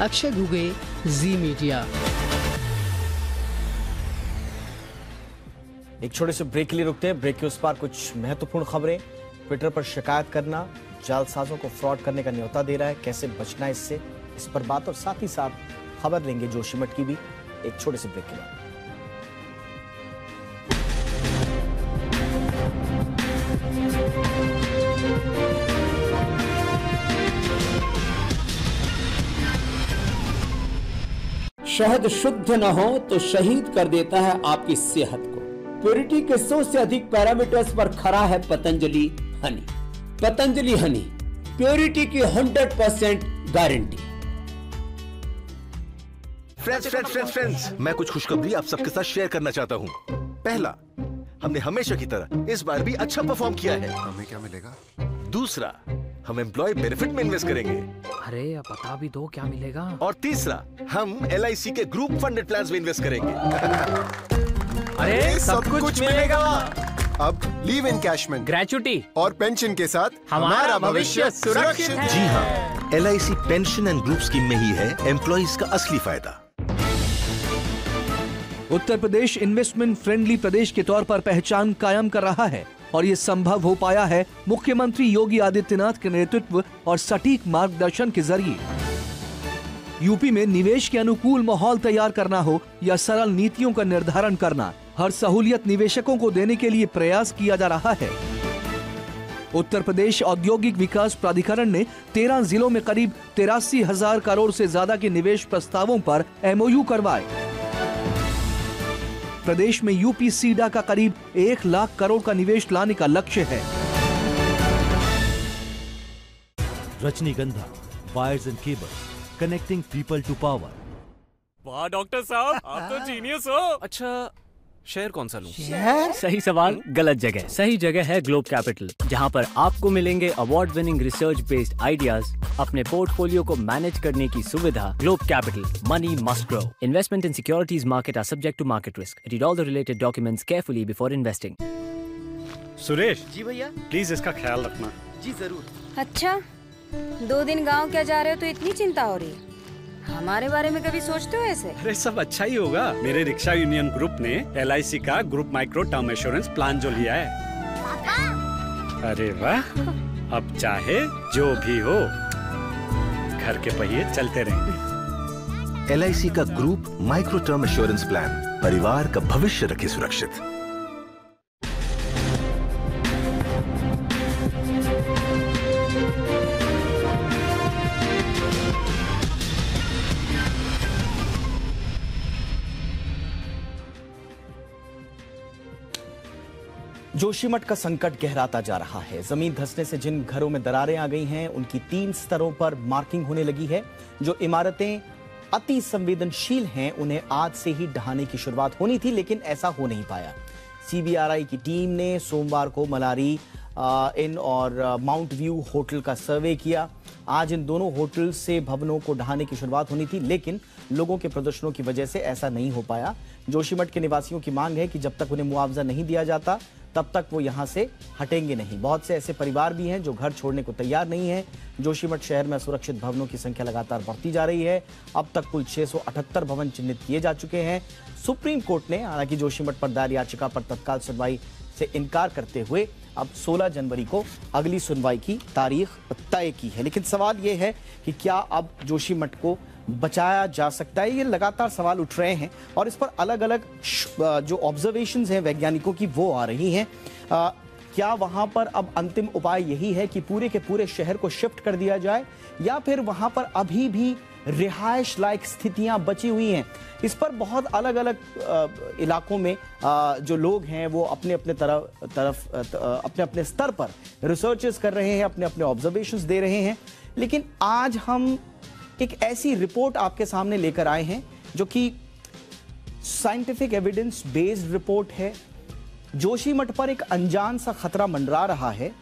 अक्षय घुगे, जी मीडिया। एक छोटे से ब्रेक के लिए रुकते हैं। ब्रेक के उस पार कुछ महत्वपूर्ण खबरें। ट्विटर पर शिकायत करना जालसाजों को फ्रॉड करने का न्योता दे रहा है, कैसे बचना इससे, इस पर बात और साथ ही साथ खबर लेंगे जोशीमठ की भी एक छोटे से ब्रेक के बाद। शहद शुद्ध न हो तो शहीद कर देता है आपकी सेहत को। प्योरिटी के 100 से अधिक पैरामीटर्स पर खरा है पतंजलि हनी। पतंजलि हनी, प्योरिटी की 100% गारंटी। फ्रेंड्स, मैं कुछ खुशखबरी आप सबके साथ शेयर करना चाहता हूँ। पहला, हमने हमेशा की तरह इस बार भी अच्छा परफॉर्म किया है। हमें क्या मिलेगा? दूसरा, हम एम्प्लॉय बेनिफिट में इन्वेस्ट करेंगे। अरे अब बता भी दो क्या मिलेगा। और तीसरा, हम LIC के ग्रुप फंडेड प्लान्स में इन्वेस्ट करेंगे। अरे सब कुछ मिलेगा। अब लीव एनकैशमेंट, ग्रेचुटी और पेंशन के साथ हमारा भविष्य सुरक्षित है। जी हाँ, LIC pension and group scheme में ही है एम्प्लॉइज का असली फायदा। उत्तर प्रदेश इन्वेस्टमेंट फ्रेंडली प्रदेश के तौर पर पहचान कायम कर रहा है और ये संभव हो पाया है मुख्यमंत्री योगी आदित्यनाथ के नेतृत्व और सटीक मार्गदर्शन के जरिए। यूपी में निवेश के अनुकूल माहौल तैयार करना हो या सरल नीतियों का निर्धारण करना, हर सहूलियत निवेशकों को देने के लिए प्रयास किया जा रहा है। उत्तर प्रदेश औद्योगिक विकास प्राधिकरण ने 13 जिलों में करीब 83,000 करोड़ से ज्यादा के निवेश प्रस्तावों पर MOU करवाए। प्रदेश में यूपी सीडा का करीब 1 लाख करोड़ का निवेश लाने का लक्ष्य है। Rajnigandha wires and cables connecting people to power. वाह डॉक्टर साहब, आप तो जीनियस हो। अच्छा, शेयर कौन सा लूं? शेयर? सही सवाल गलत जगह। सही जगह है ग्लोब कैपिटल, जहां पर आपको मिलेंगे award winning research based ideas, अपने पोर्टफोलियो को मैनेज करने की सुविधा। Globe Capital, money must grow. Investment in securities market are subject to market risk. Read all the related documents carefully before investing. Suresh ji भैया। प्लीज इसका ख्याल रखना। जी जरूर। अच्छा, 2 दिन गांव क्या जा रहे हो तो इतनी चिंता हो रही है? हमारे बारे में कभी सोचते हो ऐसे? अरे सब अच्छा ही होगा। मेरे रिक्शा यूनियन ग्रुप ने LIC का group micro term insurance plan जो लिया है। पापा। अरे वाह, अब चाहे जो भी हो घर के पहिए चलते रहेंगे। LIC का group micro term insurance plan परिवार का भविष्य रखे सुरक्षित। जोशीमठ का संकट गहराता जा रहा है। जमीन धंसने से जिन घरों में दरारें आ गई हैं, उनकी 3 स्तरों पर मार्किंग होने लगी है। जो इमारतें अति संवेदनशील हैं, उन्हें आज से ही ढहाने की शुरुआत होनी थी, लेकिन ऐसा हो नहीं पाया। CBRI की टीम ने सोमवार को मलारी इन और माउंट व्यू होटल का सर्वे किया। आज इन दोनों होटल से भवनों को ढहाने की शुरुआत होनी थी, लेकिन लोगों के प्रदर्शनों की वजह से ऐसा नहीं हो पाया। जोशीमठ के निवासियों की मांग है कि जब तक उन्हें मुआवजा नहीं दिया जाता, तब तक वो यहां से हटेंगे नहीं। बहुत से ऐसे परिवार भी हैं जो घर छोड़ने को तैयार नहीं है। जोशीमठ शहर में असुरक्षित भवनों की संख्या लगातार बढ़ती जा रही है। अब तक कुल 678 भवन चिन्हित किए जा चुके हैं। सुप्रीम कोर्ट ने हालांकि जोशीमठ पर दायर याचिका पर तत्काल सुनवाई से इनकार करते हुए अब 16 जनवरी को अगली सुनवाई की तारीख तय की है। लेकिन सवाल ये है कि क्या अब जोशीमठ को बचाया जा सकता है? ये लगातार सवाल उठ रहे हैं और इस पर अलग अलग जो ऑब्जर्वेशंस हैं वैज्ञानिकों की वो आ रही हैं। क्या वहां पर अब अंतिम उपाय यही है कि पूरे के पूरे शहर को शिफ्ट कर दिया जाए, या फिर वहां पर अभी भी रिहायश लायक स्थितियां बची हुई हैं? इस पर बहुत अलग अलग इलाकों में जो लोग हैं वो अपने अपने स्तर पर रिसर्चेस कर रहे हैं, अपने अपने ऑब्जर्वेशंस दे रहे हैं। लेकिन आज हम एक ऐसी रिपोर्ट आपके सामने लेकर आए हैं जो कि साइंटिफिक एविडेंस बेस्ड रिपोर्ट है। जोशीमठ पर एक अनजान सा खतरा मंडरा रहा है।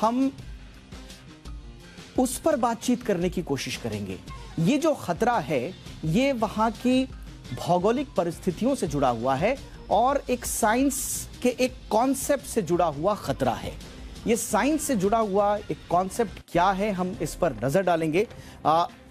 हम उस पर बातचीत करने की कोशिश करेंगे। ये जो खतरा है ये वहां की भौगोलिक परिस्थितियों से जुड़ा हुआ है और एक साइंस के एक कॉन्सेप्ट से जुड़ा हुआ खतरा है। ये साइंस से जुड़ा हुआ एक कॉन्सेप्ट क्या है, हम इस पर नजर डालेंगे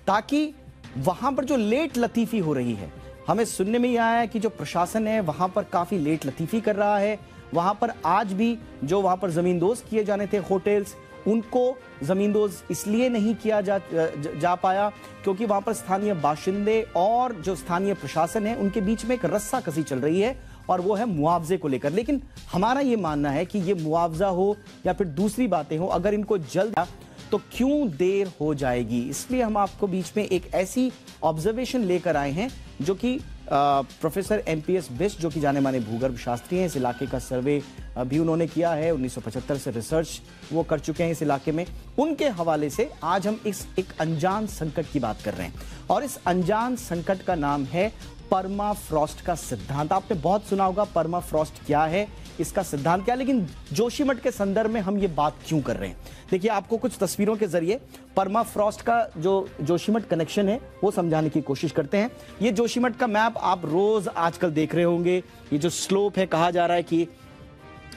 ताकि वहां पर जो लेट लतीफी हो रही है, हमें सुनने में यह आया है कि जो प्रशासन है वहां पर काफी लेट लतीफी कर रहा है। वहां पर आज भी जो वहां पर जमींदोज किए जाने थे होटल्स, उनको जमींदोज इसलिए नहीं किया जा पाया क्योंकि वहां पर स्थानीय बाशिंदे और जो स्थानीय प्रशासन है उनके बीच में एक रस्साकसी चल रही है और वो है मुआवजे को लेकर। लेकिन हमारा ये मानना है कि ये मुआवजा हो या फिर दूसरी बातें हो, अगर इनको जल्द तो क्यों देर हो जाएगी। इसलिए हम आपको बीच में एक ऐसी ऑब्जर्वेशन लेकर आए हैं जो कि प्रोफेसर MPS बिष्ट, जो कि जाने माने भूगर्भ शास्त्री हैं, इस इलाके का सर्वे भी उन्होंने किया है। 1975 से रिसर्च वो कर चुके हैं इस इलाके में। उनके हवाले से आज हम इस एक अनजान संकट की बात कर रहे हैं और इस अनजान संकट का नाम है परमाफ्रॉस्ट का सिद्धांत। आपने बहुत सुना होगा परमाफ्रॉस्ट क्या है, इसका सिद्धांत क्या है, लेकिन जोशीमठ के संदर्भ में हम ये बात क्यों कर रहे हैं। देखिए, आपको कुछ तस्वीरों के जरिए परमाफ्रॉस्ट का जो जोशीमठ कनेक्शन है वो समझाने की कोशिश करते हैं। ये जोशीमठ का मैप आप रोज आजकल देख रहे होंगे। ये जो स्लोप है, कहा जा रहा है कि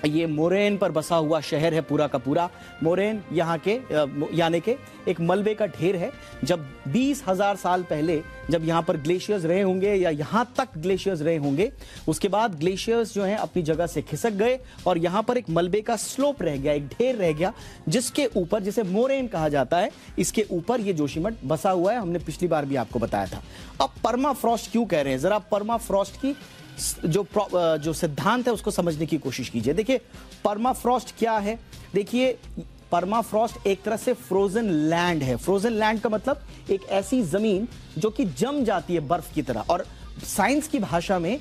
ये मोरेन पर बसा हुआ शहर है पूरा का पूरा। मोरेन यहाँ के यानी के एक मलबे का ढेर है। जब 20,000 साल पहले जब यहाँ पर ग्लेशियर्स रहे होंगे या यहाँ तक ग्लेशियर्स रहे होंगे, उसके बाद ग्लेशियर्स जो हैं अपनी जगह से खिसक गए और यहाँ पर एक मलबे का स्लोप रह गया, एक ढेर रह गया, जिसके ऊपर, जिसे मोरेन कहा जाता है, इसके ऊपर ये जोशीमठ बसा हुआ है। हमने पिछली बार भी आपको बताया था। अब परमाफ्रॉस्ट क्यों कह रहे हैं, जरा परमाफ्रॉस्ट की जो सिद्धांत है उसको समझने की कोशिश कीजिए। देखिए, परमाफ्रॉस्ट क्या है। देखिए, परमाफ्रॉस्ट एक तरह से फ्रोजन लैंड है। फ्रोजन लैंड का मतलब एक ऐसी जमीन जो कि जम जाती है बर्फ की तरह, और साइंस की भाषा में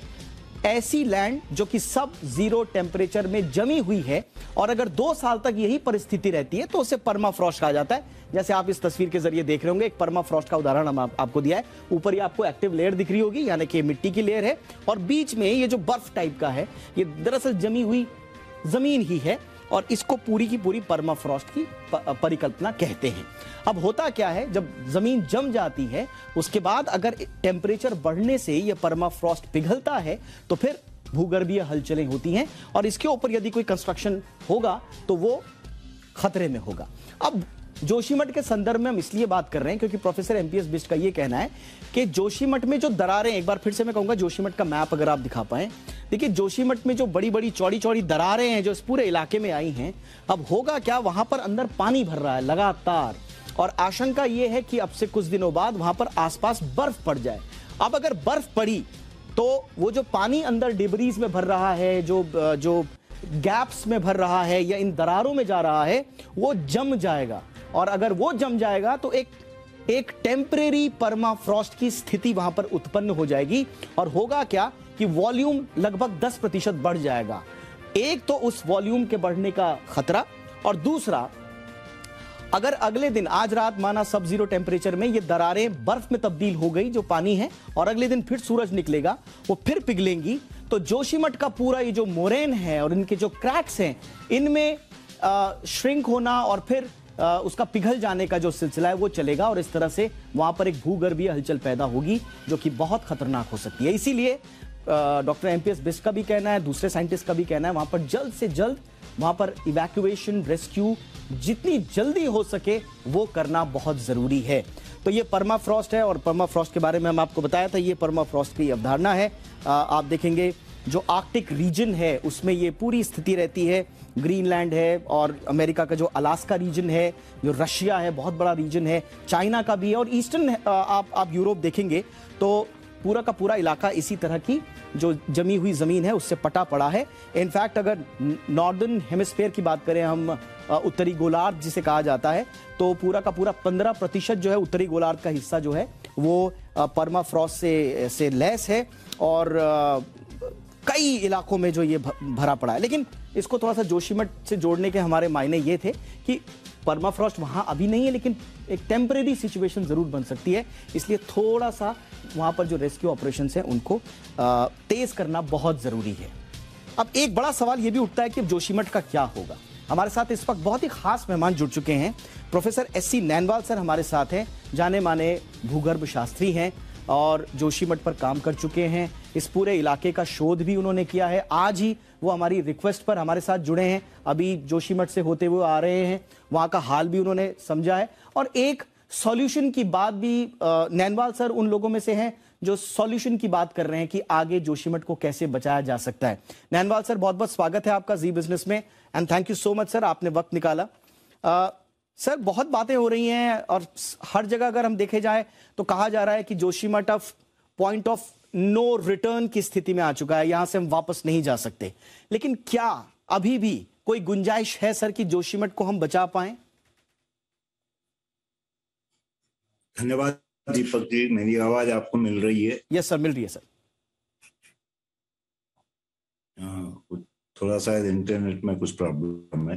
ऐसी लैंड जो कि सब जीरो टेम्परेचर में जमी हुई है और अगर 2 साल तक यही परिस्थिति रहती है तो उसे परमाफ्रॉस्ट कहा जाता है। जैसे आप इस तस्वीर के जरिए देख रहे होंगे, एक परमाफ्रॉस्ट का उदाहरण हम आपको दिया है। ऊपर ही आपको एक्टिव लेयर दिख रही होगी, यानी कि मिट्टी की लेयर है, और बीच में ये जो बर्फ टाइप का है ये दरअसल जमी हुई जमीन ही है और इसको पूरी की पूरी परमाफ्रॉस्ट की परिकल्पना कहते हैं। अब होता क्या है, जब जमीन जम जाती है उसके बाद अगर टेम्परेचर बढ़ने से यह परमाफ्रॉस्ट पिघलता है तो फिर भूगर्भीय हलचलें होती हैं और इसके ऊपर यदि कोई कंस्ट्रक्शन होगा तो वो खतरे में होगा। अब जोशीमठ के संदर्भ में हम इसलिए बात कर रहे हैं क्योंकि प्रोफेसर एमपीएस बिष्ट का यह कहना है कि जोशीमठ में जो दरारें, एक बार फिर से मैं कहूंगा जोशीमठ का मैप अगर आप दिखा पाएं, देखिए जोशीमठ में जो बड़ी बड़ी चौड़ी चौड़ी दरारें हैं जो इस पूरे इलाके में आई हैं, अब होगा क्या, वहां पर अंदर पानी भर रहा है लगातार और आशंका यह है कि अब से कुछ दिनों बाद वहां पर आसपास बर्फ पड़ जाए। अब अगर बर्फ पड़ी तो वो जो पानी अंदर डिब्रीज में भर रहा है, जो गैप्स में भर रहा है या इन दरारों में जा रहा है, वो जम जाएगा और अगर वो जम जाएगा तो एक टेम्परेरी परमाफ्रॉस्ट की स्थिति वहां पर उत्पन्न हो जाएगी और होगा क्या कि वॉल्यूम लगभग 10% बढ़ जाएगा। एक तो उस वॉल्यूम के बढ़ने का खतरा और दूसरा, अगर अगले दिन, आज रात माना सब जीरो टेम्परेचर में ये दरारें बर्फ में तब्दील हो गई जो पानी है और अगले दिन फिर सूरज निकलेगा, वो फिर पिघलेंगी तो जोशीमठ का पूरा ये जो मोरेन है और इनके जो क्रैक्स हैं इनमें श्रिंक होना और फिर उसका पिघल जाने का जो सिलसिला है वो चलेगा और इस तरह से वहां पर एक भूगर्भीय हलचल पैदा होगी जो कि बहुत खतरनाक हो सकती है। इसीलिए डॉक्टर एमपीएस बिष्ट का भी कहना है, दूसरे साइंटिस्ट का भी कहना है, वहां पर जल्द से जल्द वहां पर इवैक्यूएशन, रेस्क्यू जितनी जल्दी हो सके वो करना बहुत जरूरी है। तो ये परमाफ्रॉस्ट है और परमाफ्रॉस्ट के बारे में हम आपको बताया था, ये परमाफ्रॉस्ट की अवधारणा है। आप देखेंगे जो आर्कटिक रीजन है उसमें ये पूरी स्थिति रहती है, ग्रीनलैंड है और अमेरिका का जो अलास्का रीजन है, जो रशिया है बहुत बड़ा रीजन है, चाइना का भी है और ईस्टर्न आप यूरोप देखेंगे तो पूरा का पूरा इलाका इसी तरह की जो जमी हुई जमीन है उससे पटा पड़ा है। इनफैक्ट अगर नॉर्दर्न हेमिस्फीयर की बात करें हम, उत्तरी गोलार्ध जिसे कहा जाता है, तो पूरा का पूरा 15% जो है उत्तरी गोलार्ध का हिस्सा जो है वो परमाफ्रॉस्ट से लैस है और कई इलाकों में जो ये भरा पड़ा है। लेकिन इसको थोड़ा सा जोशीमठ से जोड़ने के हमारे मायने ये थे कि परमाफ्रॉस्ट वहां अभी नहीं है लेकिन एक टेम्परेरी सिचुएशन जरूर बन सकती है, इसलिए थोड़ा सा वहां पर जो रेस्क्यू ऑपरेशंस हैं उनको तेज करना बहुत जरूरी है। अब एक बड़ा सवाल ये भी उठता है कि अब जोशीमठ का क्या होगा। हमारे साथ इस वक्त बहुत ही खास मेहमान जुड़ चुके हैं। प्रोफेसर एससी नैनवाल सर हमारे साथ हैं, जाने माने भूगर्भ शास्त्री हैं और जोशीमठ पर काम कर चुके हैं। इस पूरे इलाके का शोध भी उन्होंने किया है। आज ही वो हमारी रिक्वेस्ट पर हमारे साथ जुड़े हैं, अभी जोशीमठ से होते हुए आ रहे हैं, वहां का हाल भी उन्होंने समझा है और एक सॉल्यूशन की बात भी नैनवाल सर उन लोगों में से हैं जो सॉल्यूशन की बात कर रहे हैं कि आगे जोशीमठ को कैसे बचाया जा सकता है। नैनवाल सर बहुत बहुत स्वागत है आपका जी बिजनेस में and thank you so much sir, आपने वक्त निकाला। सर बहुत बातें हो रही हैं और हर जगह अगर हम देखे जाए तो कहा जा रहा है कि Joshimath of point of no return की स्थिति में आ चुका है, यहां से हम वापस नहीं जा सकते, लेकिन क्या अभी भी कोई गुंजाइश है सर कि जोशीमठ को हम बचा पाएं? धन्यवाद दीपक जी, मेरी आवाज आपको मिल रही है? यस सर, मिल रही है सर। थोड़ा सा इंटरनेट में कुछ प्रॉब्लम है,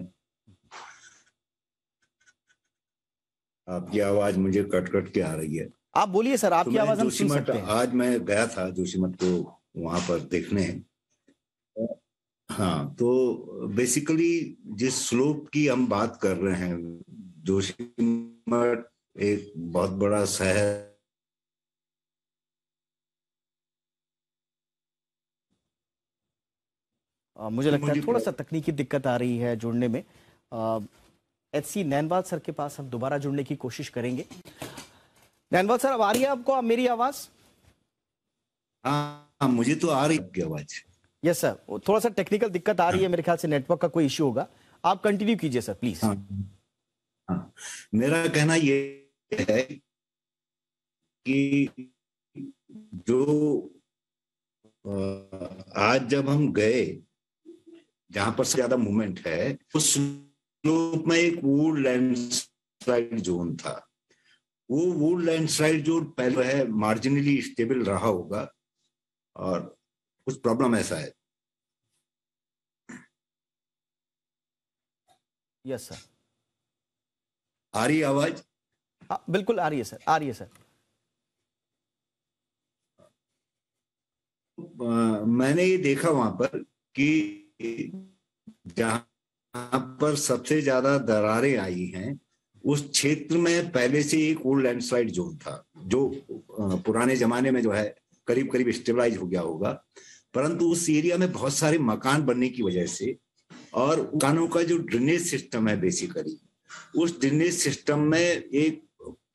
आपकी आवाज मुझे कट कट के आ रही है। आप बोलिए सर, आपकी आवाज हम सुन सकते हैं। आज मैं गया था जोशीमठ को वहां पर देखने। हाँ, तो बेसिकली जिस स्लोप की हम बात कर रहे हैं, जोशीमठ एक बहुत बड़ा शहर, मुझे लगता है थोड़ा सा तकनीकी दिक्कत आ रही है जुड़ने में। एचसी नैनवाल सर के पास हम दोबारा जुड़ने की कोशिश करेंगे। नैनवाल सर, अब आ रही है आपको मेरी आवाज? हाँ, मुझे तो आ रही है आवाज। यस सर, थोड़ा सा टेक्निकल दिक्कत आ रही है, मेरे ख्याल से नेटवर्क का कोई इश्यू होगा। आप कंटिन्यू कीजिए सर प्लीज। हाँ, मेरा कहना ये है कि जो आज जब हम गए जहां पर से ज्यादा मूवमेंट है, उस स्लोप में एक वुड लैंडस्लाइड जोन था। वो वुड लैंडस्लाइड जोन पहले है मार्जिनली स्टेबल रहा होगा और कुछ प्रॉब्लम ऐसा है। Yes sir. आ रही आवाज? हाँ बिल्कुल आ रही है सर, आ रही है सर। मैंने ये देखा वहां पर कि जहां पर सबसे ज्यादा दरारें आई हैं उस क्षेत्र में पहले से एक ओल्ड लैंडस्लाइड जोन था, जो पुराने जमाने में जो है करीब करीब स्टेबलाइज हो गया होगा, परंतु उस एरिया में बहुत सारे मकान बनने की वजह से और मकानों का जो ड्रेनेज सिस्टम है बेसिकली, उस ड्रेनेज सिस्टम में एक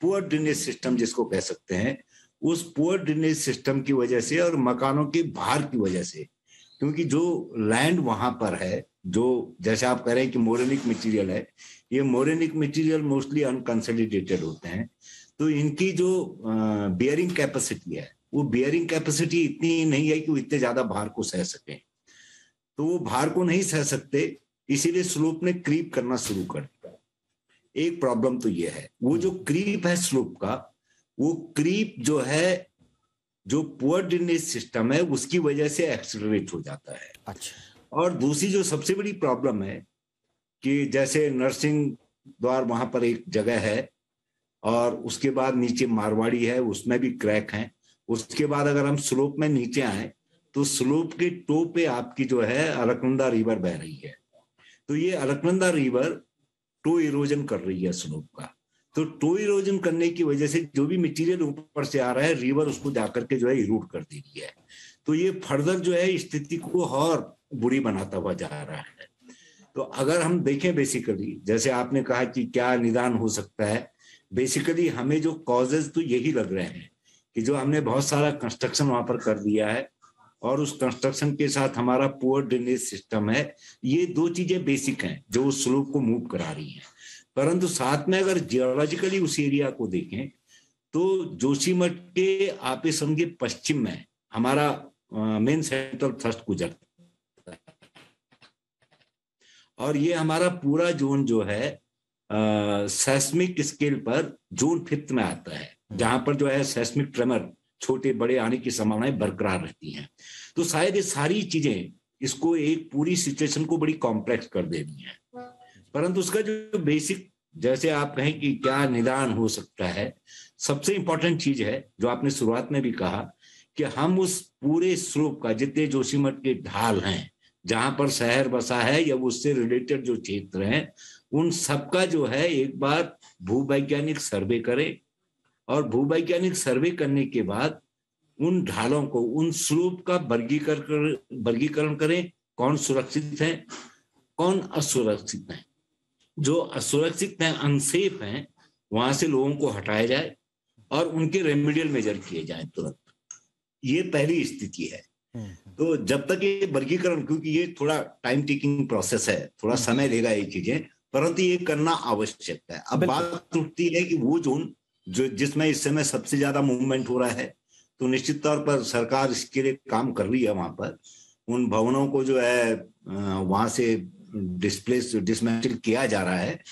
पुअर ड्रेनेज सिस्टम जिसको कह सकते हैं, उस पुअर ड्रेनेज सिस्टम की वजह से और मकानों के भार की वजह से, क्योंकि जो लैंड वहां पर है, जो जैसे आप कह रहे हैं कि मोरेनिक मटेरियल है, ये मोरेनिक मटेरियल मोस्टली अनकंसोलिडेटेड होते हैं, तो इनकी जो बियरिंग कैपेसिटी है वो बियरिंग कैपेसिटी इतनी नहीं है कि वो इतने ज्यादा भार को सह सके। तो वो भार को नहीं सह सकते, इसीलिए स्लोप ने क्रीप करना शुरू कर दिया। एक प्रॉब्लम तो ये है, वो जो क्रीप है स्लोप का, वो क्रीप जो है जो पुअर ड्रेनेज सिस्टम है उसकी वजह से एक्सेलरेट हो जाता है। अच्छा। और दूसरी जो सबसे बड़ी प्रॉब्लम है कि जैसे नरसिंह द्वार वहां पर एक जगह है और उसके बाद नीचे मारवाड़ी है, उसमें भी क्रैक है। उसके बाद अगर हम स्लोप में नीचे आए तो स्लोप के टो पे आपकी जो है अलकनंदा रिवर बह रही है, तो ये अलकनंदा रिवर टो इरोजन कर रही है स्लोप का। तो टो इरोजन करने की वजह से जो भी मटेरियल ऊपर से आ रहा है, रिवर उसको जाकर के जो है इरोड कर दे रही है। तो ये फर्दर जो है स्थिति को और बुरी बनाता हुआ जा रहा है। तो अगर हम देखें बेसिकली, जैसे आपने कहा कि क्या निदान हो सकता है, बेसिकली हमें जो कॉजेज तो यही लग रहे हैं कि जो हमने बहुत सारा कंस्ट्रक्शन वहां पर कर दिया है और उस कंस्ट्रक्शन के साथ हमारा पुअर ड्रेनेज सिस्टम है, ये दो चीजें बेसिक हैं जो उस स्लोप को मूव करा रही हैं। परंतु साथ में अगर जियोलॉजिकली उस एरिया को देखें तो जोशीमठ के आपे समझे पश्चिम में हमारा मेन सेंट्रल थ्रस्ट गुजरता है और ये हमारा पूरा जोन जो है सेस्मिक स्केल पर जोन 5 में आता है, जहां पर जो है सेस्मिक ट्रेमर छोटे बड़े आने की संभावनाएं बरकरार रहती हैं। तो शायद ये सारी चीजें इसको एक पूरी सिचुएशन को बड़ी कॉम्प्लेक्स कर दे रही हैं। परंतु उसका जो बेसिक, जैसे आप कहें कि क्या निदान हो सकता है, सबसे इंपॉर्टेंट चीज है जो आपने शुरुआत में भी कहा कि हम उस पूरे स्लोप का, जितने जोशीमठ के ढाल हैं जहां पर शहर बसा है या उससे रिलेटेड जो क्षेत्र हैं, उन सबका जो है एक बार भूवैज्ञानिक सर्वे करें और भूवैज्ञानिक सर्वे करने के बाद उन ढालों को, उन स्लोप का वर्गीकरण करें, कौन सुरक्षित है कौन असुरक्षित है। जो असुरक्षित हैं, अनसेफ हैं, वहां से लोगों को हटाया जाए और उनके रेमेडियल मेजर किए जाए तुरंत। ये पहली स्थिति है। तो जब तक ये वर्गीकरण, क्योंकि ये थोड़ा टाइम टेकिंग प्रोसेस है, थोड़ा समय लेगा ये चीजें, परंतु ये करना आवश्यक है। अब बात उठती है कि वो जोन जो जिसमें इस समय सबसे ज्यादा मूवमेंट हो रहा है, तो निश्चित तौर पर सरकार इसके लिए काम कर रही है। वहां पर उन भवनों को जो है वहां से डिसमेंटल किया जा रहा है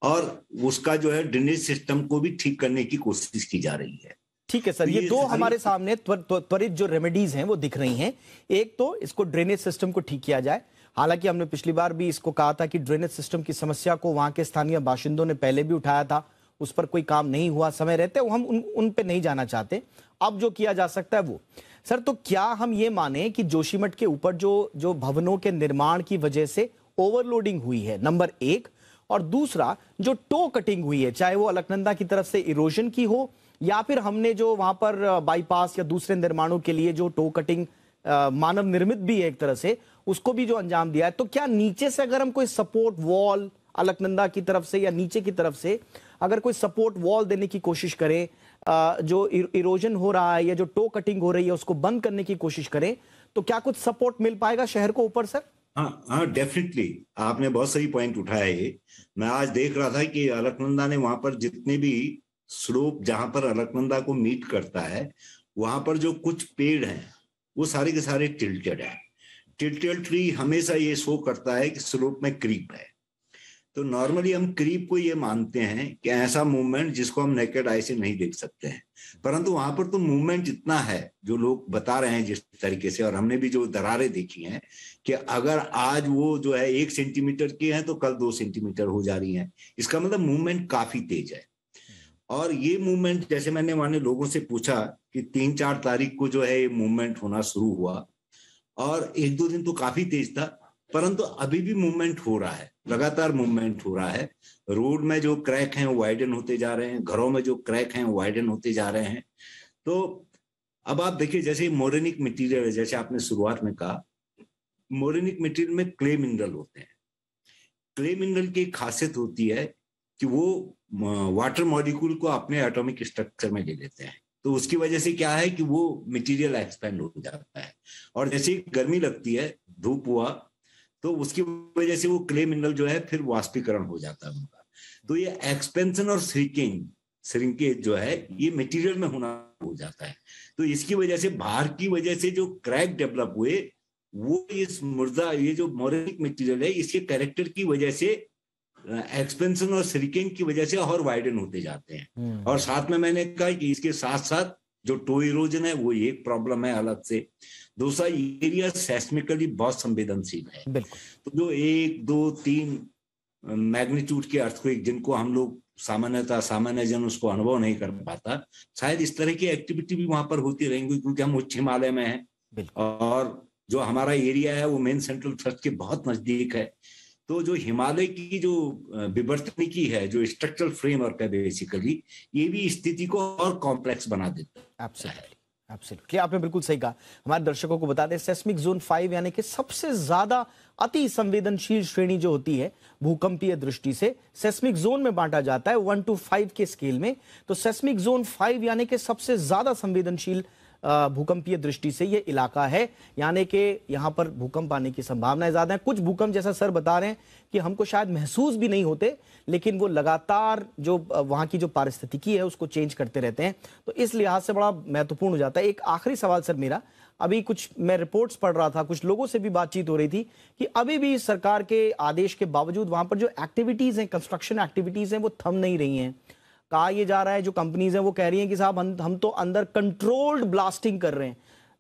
और उसका जो है ड्रेनेज सिस्टम को भी ठीक करने की कोशिश की जा रही है। ठीक है सर, ये दो हमारे सामने त्वरित जो रेमेडीज हैं वो दिख रही हैं। एक तो इसको ड्रेनेज सिस्टम को ठीक किया जाए। हालांकि हमने पिछली बार भी इसको कहा था कि ड्रेनेज सिस्टम की समस्या को वहां के स्थानीय बाशिंदों ने पहले भी उठाया था, उस पर कोई काम नहीं हुआ समय रहते, हम उन पे नहीं जाना चाहते। अब जो किया जा सकता है वो सर, तो क्या हम ये माने कि जोशीमठ के ऊपर जो भवनों के निर्माण की वजह से ओवरलोडिंग हुई है, नंबर 1, और दूसरा जो टो कटिंग हुई है, चाहे वो अलकनंदा की तरफ से इरोजन की हो या फिर हमने जो वहां पर बाईपास या दूसरे निर्माणों के लिए जो टो कटिंग मानव निर्मित भी है एक तरह से, उसको भी जो अंजाम दिया है, तो क्या नीचे से अगर हम कोई सपोर्ट वॉल अलकनंदा की तरफ से या नीचे की तरफ से अगर कोई सपोर्ट वॉल देने की कोशिश करें, जो इरोजन हो रहा है या जो टो कटिंग हो रही है उसको बंद करने की कोशिश करें, तो क्या कुछ सपोर्ट मिल पाएगा शहर को ऊपर सर? हाँ, डेफिनेटली आपने बहुत सही पॉइंट उठाया है। मैं आज देख रहा था कि अलकनंदा ने वहां पर जितने भी स्लोप जहां पर अलकनंदा को मीट करता है, वहां पर जो कुछ पेड़ हैं वो सारे के सारे टिल्टेड है। टिल्टेड ट्री हमेशा ये शो करता है कि स्लोप में क्रीप है। तो नॉर्मली हम क्रीप को ये मानते हैं कि ऐसा मूवमेंट जिसको हम नेकेड आई से नहीं देख सकते हैं, परंतु वहां पर तो मूवमेंट इतना है जो लोग बता रहे हैं जिस तरीके से, और हमने भी जो दरारें देखी हैं कि अगर आज वो जो है 1 सेंटीमीटर की है तो कल 2 सेंटीमीटर हो जा रही है। इसका मतलब मूवमेंट काफी तेज है। और ये मूवमेंट, जैसे मैंने माने लोगों से पूछा कि 3-4 तारीख को जो है ये मूवमेंट होना शुरू हुआ और 1-2 दिन तो काफी तेज था, परंतु अभी भी मूवमेंट हो रहा है, लगातार मूवमेंट हो रहा है। रोड में जो क्रैक हैं वो वाइडन होते जा रहे हैं, घरों में जो क्रैक हैं वो वाइडन होते जा रहे हैं। तो अब आप देखिए, जैसे मोरेनिक मटेरियल है, जैसे आपने शुरुआत में कहा, मोरेनिक मटेरियल में क्ले मिनरल होते हैं। क्ले मिनरल की खासियत होती है कि वो वाटर मॉलिक्यूल को अपने एटॉमिक स्ट्रक्चर में ले लेते हैं, तो उसकी वजह से क्या है कि वो मटेरियल एक्सपेंड हो जाता है। और जैसे गर्मी लगती है, धूप हुआ, तो उसकी वजह से वो क्ले मिनरल जो है फिर वाष्पीकरण हो जाता है उनका। तो ये एक्सपेंशन और श्रिंकेज जो है ये मटेरियल में होना हो जाता है। तो इसकी वजह से भार की वजह से जो क्रैक डेवलप हुए वो इस मुर्दा, ये जो मोरेनिक मटेरियल है, इसके कैरेक्टर की वजह से एक्सपेंशन और श्रिंकिंग की वजह से और वाइडन होते जाते हैं। और साथ में मैंने कहा कि इसके साथ साथ जो टो इरोजन है वो एक प्रॉब्लम है अलग से। दूसरा, एरिया सेस्मिकली बहुत संवेदनशील है। तो जो 1, 2, 3 मैग्नीट्यूड के अर्थक्वेक जिनको हम लोग सामान्य जन उसको अनुभव नहीं कर पाता, शायद इस तरह की एक्टिविटी भी वहां पर होती रहेंगी, क्योंकि हम उच्च हिमालय में हैं और जो हमारा एरिया है वो मेन सेंट्रल थ्रस्ट के बहुत नजदीक है। तो जो हिमालय की जो विवर्तनिकी है, जो स्ट्रक्चरल फ्रेमवर्क है, बेसिकली ये भी स्थिति को और कॉम्प्लेक्स बना देता है। एब्सोल्युटली, आपने बिल्कुल सही कहा। हमारे दर्शकों को बता दें, सेस्मिक जोन 5 यानी कि सबसे ज्यादा अति संवेदनशील श्रेणी जो होती है भूकंपीय दृष्टि से, सेस्मिक जोन में बांटा जाता है 1 to 5 के स्केल में। तो सेस्मिक जोन 5 यानी कि सबसे ज्यादा संवेदनशील भूकंपीय दृष्टि से ये इलाका है, यानी कि यहाँ पर भूकंप आने की संभावनाएं ज्यादा है। कुछ भूकंप, जैसा सर बता रहे हैं कि हमको शायद महसूस भी नहीं होते, लेकिन वो लगातार जो वहाँ की जो पारिस्थितिकी है उसको चेंज करते रहते हैं, तो इस लिहाज से बड़ा महत्वपूर्ण हो जाता है। एक आखिरी सवाल सर मेरा, अभी कुछ मैं रिपोर्ट्स पढ़ रहा था, कुछ लोगों से भी बातचीत हो रही थी कि अभी भी सरकार के आदेश के बावजूद वहां पर जो एक्टिविटीज हैं, कंस्ट्रक्शन एक्टिविटीज हैं, वो थम नहीं रही हैं। कहा यह जा रहा है, जो कंपनीज हैं वो कह रही हैं कि साहब हम तो अंदर कंट्रोल्ड ब्लास्टिंग कर रहे हैं।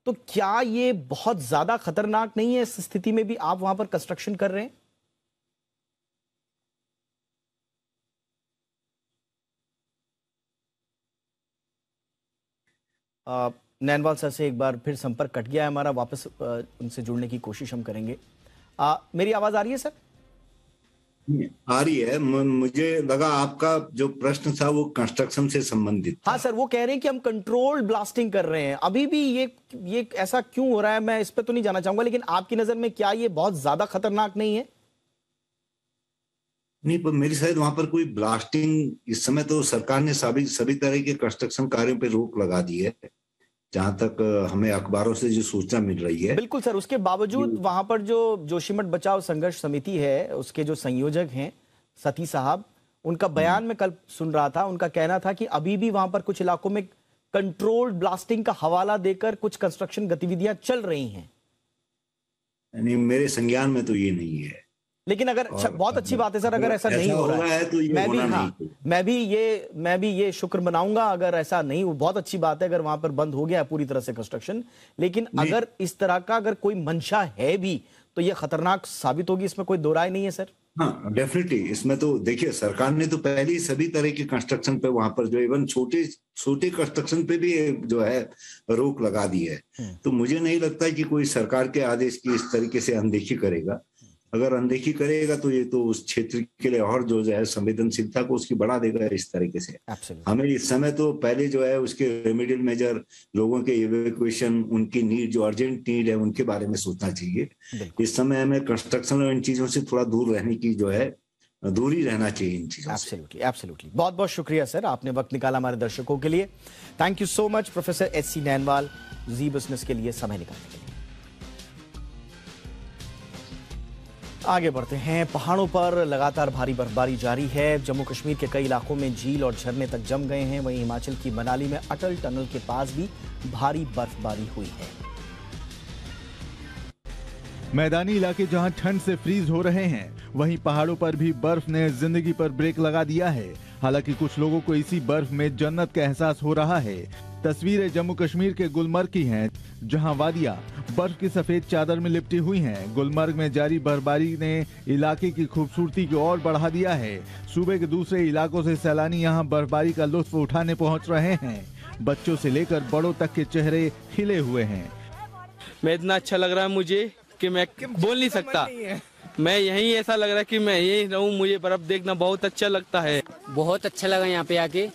तो क्या ये बहुत ज्यादा खतरनाक नहीं है इस स्थिति में भी आप वहां पर कंस्ट्रक्शन कर रहे हैं? नैनवाल सर से एक बार फिर संपर्क कट गया है हमारा, वापस उनसे जुड़ने की कोशिश हम करेंगे। मेरी आवाज आ रही है सर? आ रही है। मुझे लगा आपका जो प्रश्न था वो कंस्ट्रक्शन से संबंधित था। हाँ सर, वो कह रहे हैं कि हम कंट्रोल्ड ब्लास्टिंग कर रहे हैं। अभी भी ये ऐसा क्यों हो रहा है, मैं इस पे तो नहीं जाना चाहूंगा, लेकिन आपकी नजर में क्या ये बहुत ज्यादा खतरनाक नहीं है? नहीं, पर मेरी शायद वहां पर कोई ब्लास्टिंग, इस समय तो सरकार ने सभी तरह के कंस्ट्रक्शन कार्यों पे रोक लगा दी है, जहां तक हमें अखबारों से जो सूचना मिल रही है। बिल्कुल सर, उसके बावजूद वहां पर जो जोशीमठ बचाव संघर्ष समिति है उसके जो संयोजक हैं सती साहब, उनका बयान में कल सुन रहा था, उनका कहना था कि अभी भी वहां पर कुछ इलाकों में कंट्रोल्ड ब्लास्टिंग का हवाला देकर कुछ कंस्ट्रक्शन गतिविधियां चल रही हैं। नहीं, मेरे संज्ञान में तो ये नहीं है। लेकिन अगर बहुत अच्छी बात है सर, अगर ऐसा नहीं हो रहा है तो मैं भी ये शुक्र मनाऊंगा अगर ऐसा नहीं, बहुत अच्छी बात है अगर वहां पर बंद हो गया है पूरी तरह से कंस्ट्रक्शन। लेकिन अगर इस तरह का अगर कोई मंशा है भी तो ये खतरनाक साबित होगी, इसमें कोई दो राय नहीं है सर। हाँ, डेफिनेटली। इसमें तो देखिए, सरकार ने तो पहले ही सभी तरह के कंस्ट्रक्शन पे, वहां पर जो इवन छोटे कंस्ट्रक्शन पे भी जो है रोक लगा दी है। तो मुझे नहीं लगता कि कोई सरकार के आदेश की इस तरीके से अनदेखी करेगा। अगर अनदेखी करेगा तो ये तो उस क्षेत्र के लिए और जो है संवेदनशीलता को उसकी बढ़ा देगा इस तरीके से। हमें इस समय तो पहले जो है उसके रेमेडियल मेजर, लोगों के इवैक्यूएशन, उनकी नीड, जो अर्जेंट नीड है उनके बारे में सोचना चाहिए। इस समय हमें कंस्ट्रक्शन और इन चीजों से थोड़ा दूर रहने की जो है, दूरी रहना चाहिए इन चीजों से। एब्सोल्युटली। बहुत बहुत शुक्रिया सर, आपने वक्त निकाला हमारे दर्शकों के लिए। Thank you so much professor S C. Nainwal, Zee business के लिए समय निकालने के लिए। आगे बढ़ते हैं। पहाड़ों पर लगातार भारी बर्फबारी जारी है। जम्मू कश्मीर के कई इलाकों में झील और झरने तक जम गए हैं। वहीं हिमाचल की मनाली में अटल टनल के पास भी भारी बर्फबारी हुई है। मैदानी इलाके जहां ठंड से फ्रीज हो रहे हैं, वहीं पहाड़ों पर भी बर्फ ने जिंदगी पर ब्रेक लगा दिया है। हालांकि कुछ लोगों को इसी बर्फ में जन्नत का एहसास हो रहा है। तस्वीरें जम्मू कश्मीर के गुलमर्ग की हैं, जहां वादियां बर्फ की सफेद चादर में लिपटी हुई हैं। गुलमर्ग में जारी बर्फबारी ने इलाके की खूबसूरती को और बढ़ा दिया है। सूबे के दूसरे इलाकों से सैलानी यहां बर्फबारी का लुत्फ उठाने पहुंच रहे हैं। बच्चों से लेकर बड़ों तक के चेहरे खिले हुए हैं। मैं इतना अच्छा लग रहा है मुझे कि मैं बोल नहीं सकता। मैं यहीं ऐसा लग रहा है कि मैं यहीं रहूं। मुझे बर्फ देखना बहुत अच्छा लगता है। बहुत अच्छा लगा यहाँ पे आके,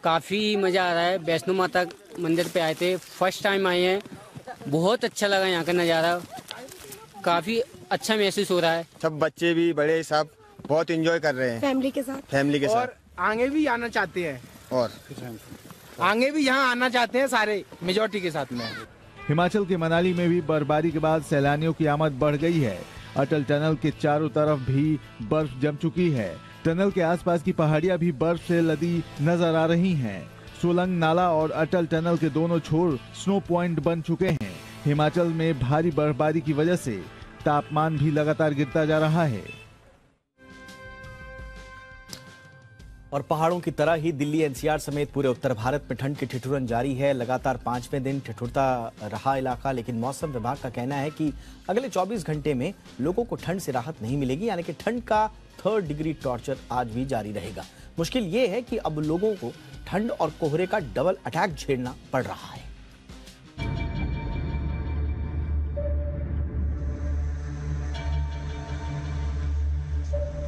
काफ़ी मज़ा आ रहा है। वैष्णो माता मंदिर पे आए थे, फर्स्ट टाइम आए हैं। बहुत अच्छा लगा यहाँ का नज़ारा, काफ़ी अच्छा महसूस हो रहा है। सब बच्चे भी बड़े सब बहुत एंजॉय कर रहे हैं फैमिली के साथ। और आगे भी आना चाहते हैं, और आगे भी यहाँ आना चाहते हैं सारे मेजॉरिटी के साथ में। हिमाचल के मनाली में भी बर्फबारी के बाद सैलानियों की आमद बढ़ गई है। अटल टनल के चारों तरफ भी बर्फ जम चुकी है। टनल के आसपास की पहाड़ियां भी बर्फ से लदी नजर आ रही हैं। सोलंग नाला और अटल टनल के दोनों छोर स्नो पॉइंट बन चुके हैं। हिमाचल में भारी बर्फबारी की वजह से तापमान भी लगातार गिरता जा रहा है। और पहाड़ों की तरह ही दिल्ली एनसीआर समेत पूरे उत्तर भारत में ठंड की ठिठुरन जारी है। लगातार 5वें दिन ठिठुरता रहा इलाका, लेकिन मौसम विभाग का कहना है कि अगले 24 घंटे में लोगों को ठंड से राहत नहीं मिलेगी। यानी कि ठंड का 3rd डिग्री टॉर्चर आज भी जारी रहेगा। मुश्किल ये है कि अब लोगों को ठंड और कोहरे का डबल अटैक झेलना पड़ रहा है।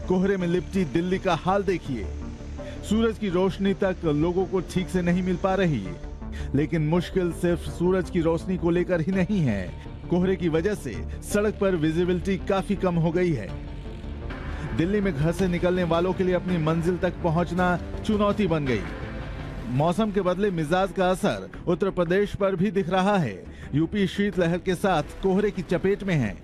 कोहरे में लिपटी दिल्ली का हाल देखिए। सूरज की रोशनी तक लोगों को ठीक से नहीं मिल पा रही, लेकिन मुश्किल सिर्फ सूरज की रोशनी को लेकर ही नहीं है। कोहरे की वजह से सड़क पर विजिबिलिटी काफी कम हो गई है। दिल्ली में घर से निकलने वालों के लिए अपनी मंजिल तक पहुंचना चुनौती बन गई। मौसम के बदले मिजाज का असर उत्तर प्रदेश पर भी दिख रहा है। यूपी शीतलहर के साथ कोहरे की चपेट में है।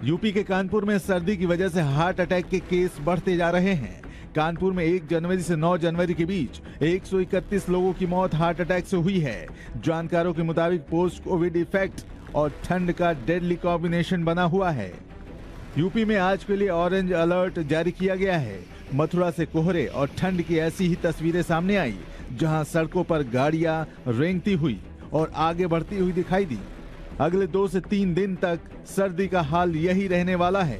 यूपी के कानपुर में सर्दी की वजह से हार्ट अटैक के केस बढ़ते जा रहे हैं। कानपुर में 1 जनवरी से 9 जनवरी के बीच 131 लोगों की मौत हार्ट अटैक से हुई है। जानकारों के मुताबिक पोस्ट कोविड इफेक्ट और ठंड का डेडली कॉम्बिनेशन बना हुआ है। यूपी में आज के लिए ऑरेंज अलर्ट जारी किया गया है। मथुरा से कोहरे और ठंड की ऐसी ही तस्वीरें सामने आई, जहां सड़कों पर गाड़ियां रेंगती हुई और आगे बढ़ती हुई दिखाई दी। अगले 2 से 3 दिन तक सर्दी का हाल यही रहने वाला है।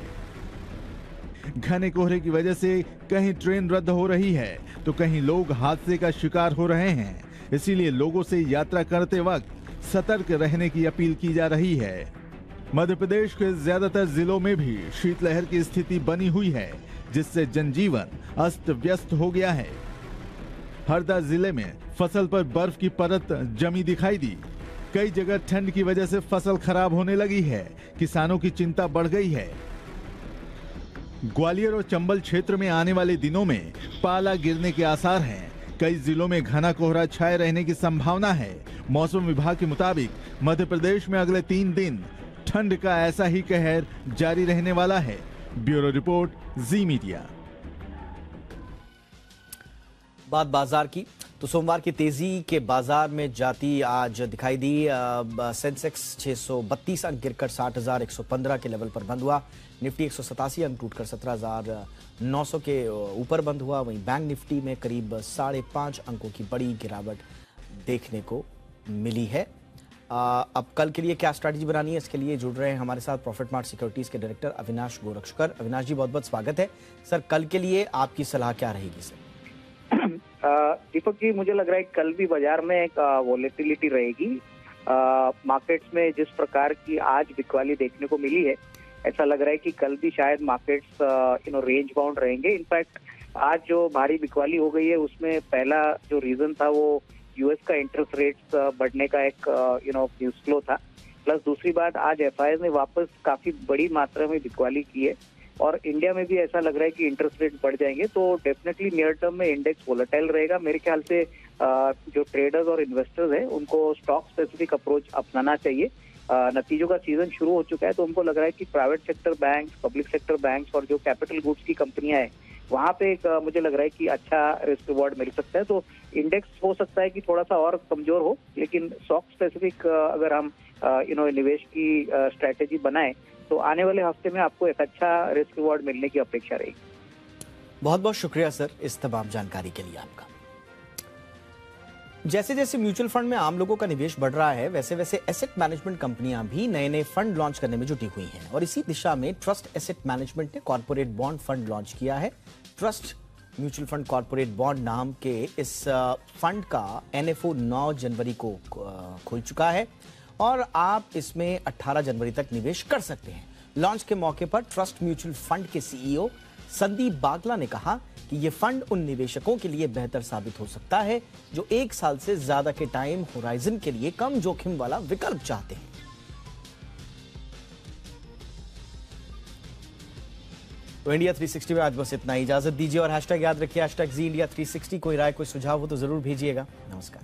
घने कोहरे की वजह से कहीं ट्रेन रद्द हो रही है तो कहीं लोग हादसे का शिकार हो रहे हैं। इसीलिए लोगों से यात्रा करते वक्त सतर्क रहने की अपील की जा रही है। मध्य प्रदेश के ज्यादातर जिलों में भी शीतलहर की स्थिति बनी हुई है, जिससे जनजीवन अस्त व्यस्त हो गया है। हरदा जिले में फसल पर बर्फ की परत जमी दिखाई दी। कई जगह ठंड की वजह से फसल खराब होने लगी है। किसानों की चिंता बढ़ गई है। ग्वालियर और चंबल क्षेत्र में आने वाले दिनों में पाला गिरने के आसार हैं। कई जिलों में घना कोहरा छाए रहने की संभावना है। मौसम विभाग के मुताबिक मध्य प्रदेश में अगले 3 दिन ठंड का ऐसा ही कहर जारी रहने वाला है। ब्यूरो रिपोर्ट, जी मीडिया। बात बाजार की, तो सोमवार की तेजी के बाजार में जाती आज दिखाई दी। सेंसेक्स 632 अंक गिरकर 60,115 के लेवल पर बंद हुआ। निफ्टी 187 अंक टूटकर 17,900 के ऊपर बंद हुआ। वहीं बैंक निफ्टी में करीब 5.5 अंकों की बड़ी गिरावट देखने को मिली है। अब कल के लिए क्या स्ट्रैटेजी बनानी है, इसके लिए जुड़ रहे हैं हमारे साथ प्रॉफिट मार्ट सिक्योरिटीज के डायरेक्टर अविनाश गोरक्षकर। अविनाश जी, बहुत बहुत स्वागत है। सर, कल के लिए आपकी सलाह क्या रहेगी सर? दीपक जी, मुझे लग रहा है कल भी बाजार में एक वॉलेटिलिटी रहेगी। मार्केट्स में जिस प्रकार की आज बिकवाली देखने को मिली है, ऐसा लग रहा है कि कल भी शायद मार्केट्स रेंज बाउंड रहेंगे। इनफैक्ट आज जो भारी बिकवाली हो गई है, उसमें पहला जो रीजन था वो यूएस का इंटरेस्ट रेट्स बढ़ने का एक न्यूज फ्लो था। प्लस दूसरी बात, आज एफआईआई ने वापस काफी बड़ी मात्रा में बिकवाली की है और इंडिया में भी ऐसा लग रहा है कि इंटरेस्ट रेट बढ़ जाएंगे, तो डेफिनेटली नियर टर्म में इंडेक्स वोलेटाइल रहेगा। मेरे ख्याल से जो ट्रेडर्स और इन्वेस्टर्स हैं उनको स्टॉक स्पेसिफिक अप्रोच अपनाना चाहिए। नतीजों का सीजन शुरू हो चुका है, तो उनको लग रहा है कि private sector bank, public sector bank और जो कैपिटल गुड्स की कंपनियां हैं, वहां पे एक मुझे लग रहा है कि अच्छा रिस्क रिवॉर्ड मिल सकता है। तो इंडेक्स हो सकता है कि थोड़ा सा और कमजोर हो, लेकिन स्टॉक स्पेसिफिक अगर हम निवेश की स्ट्रैटेजी बनाएं तो आने वाले हफ्ते में आपको एक अच्छा रिस्क रिवॉर्ड मिलने की अपेक्षा रहेगी। बहुत बहुत शुक्रिया सर इस तमाम जानकारी के लिए आपका। जैसे जैसे म्यूचुअल फंड में आम लोगों का निवेश बढ़ रहा है, वैसे वैसे एसेट मैनेजमेंट कंपनियां भी नए नए फंड लॉन्च करने में जुटी हुई हैं और इसी दिशा में ट्रस्ट एसेट मैनेजमेंट ने कॉर्पोरेट बॉन्ड फंड लॉन्च किया है। Trust mutual fund corporate bond नाम के इस फंड का NFO 9 जनवरी को खुल चुका है और आप इसमें 18 जनवरी तक निवेश कर सकते हैं। लॉन्च के मौके पर ट्रस्ट म्यूचुअल फंड के CEO संदीप बागला ने कहा कि यह फंड उन निवेशकों के लिए बेहतर साबित हो सकता है जो 1 साल से ज्यादा के टाइम होराइजन के लिए कम जोखिम वाला विकल्प चाहते हैं। तो इंडिया 360 में आज बस इतना ही। इजाजत दीजिए और हैशटैग याद रखिए #ZIndia360। कोई राय कोई सुझाव हो तो जरूर भेजिएगा। नमस्कार।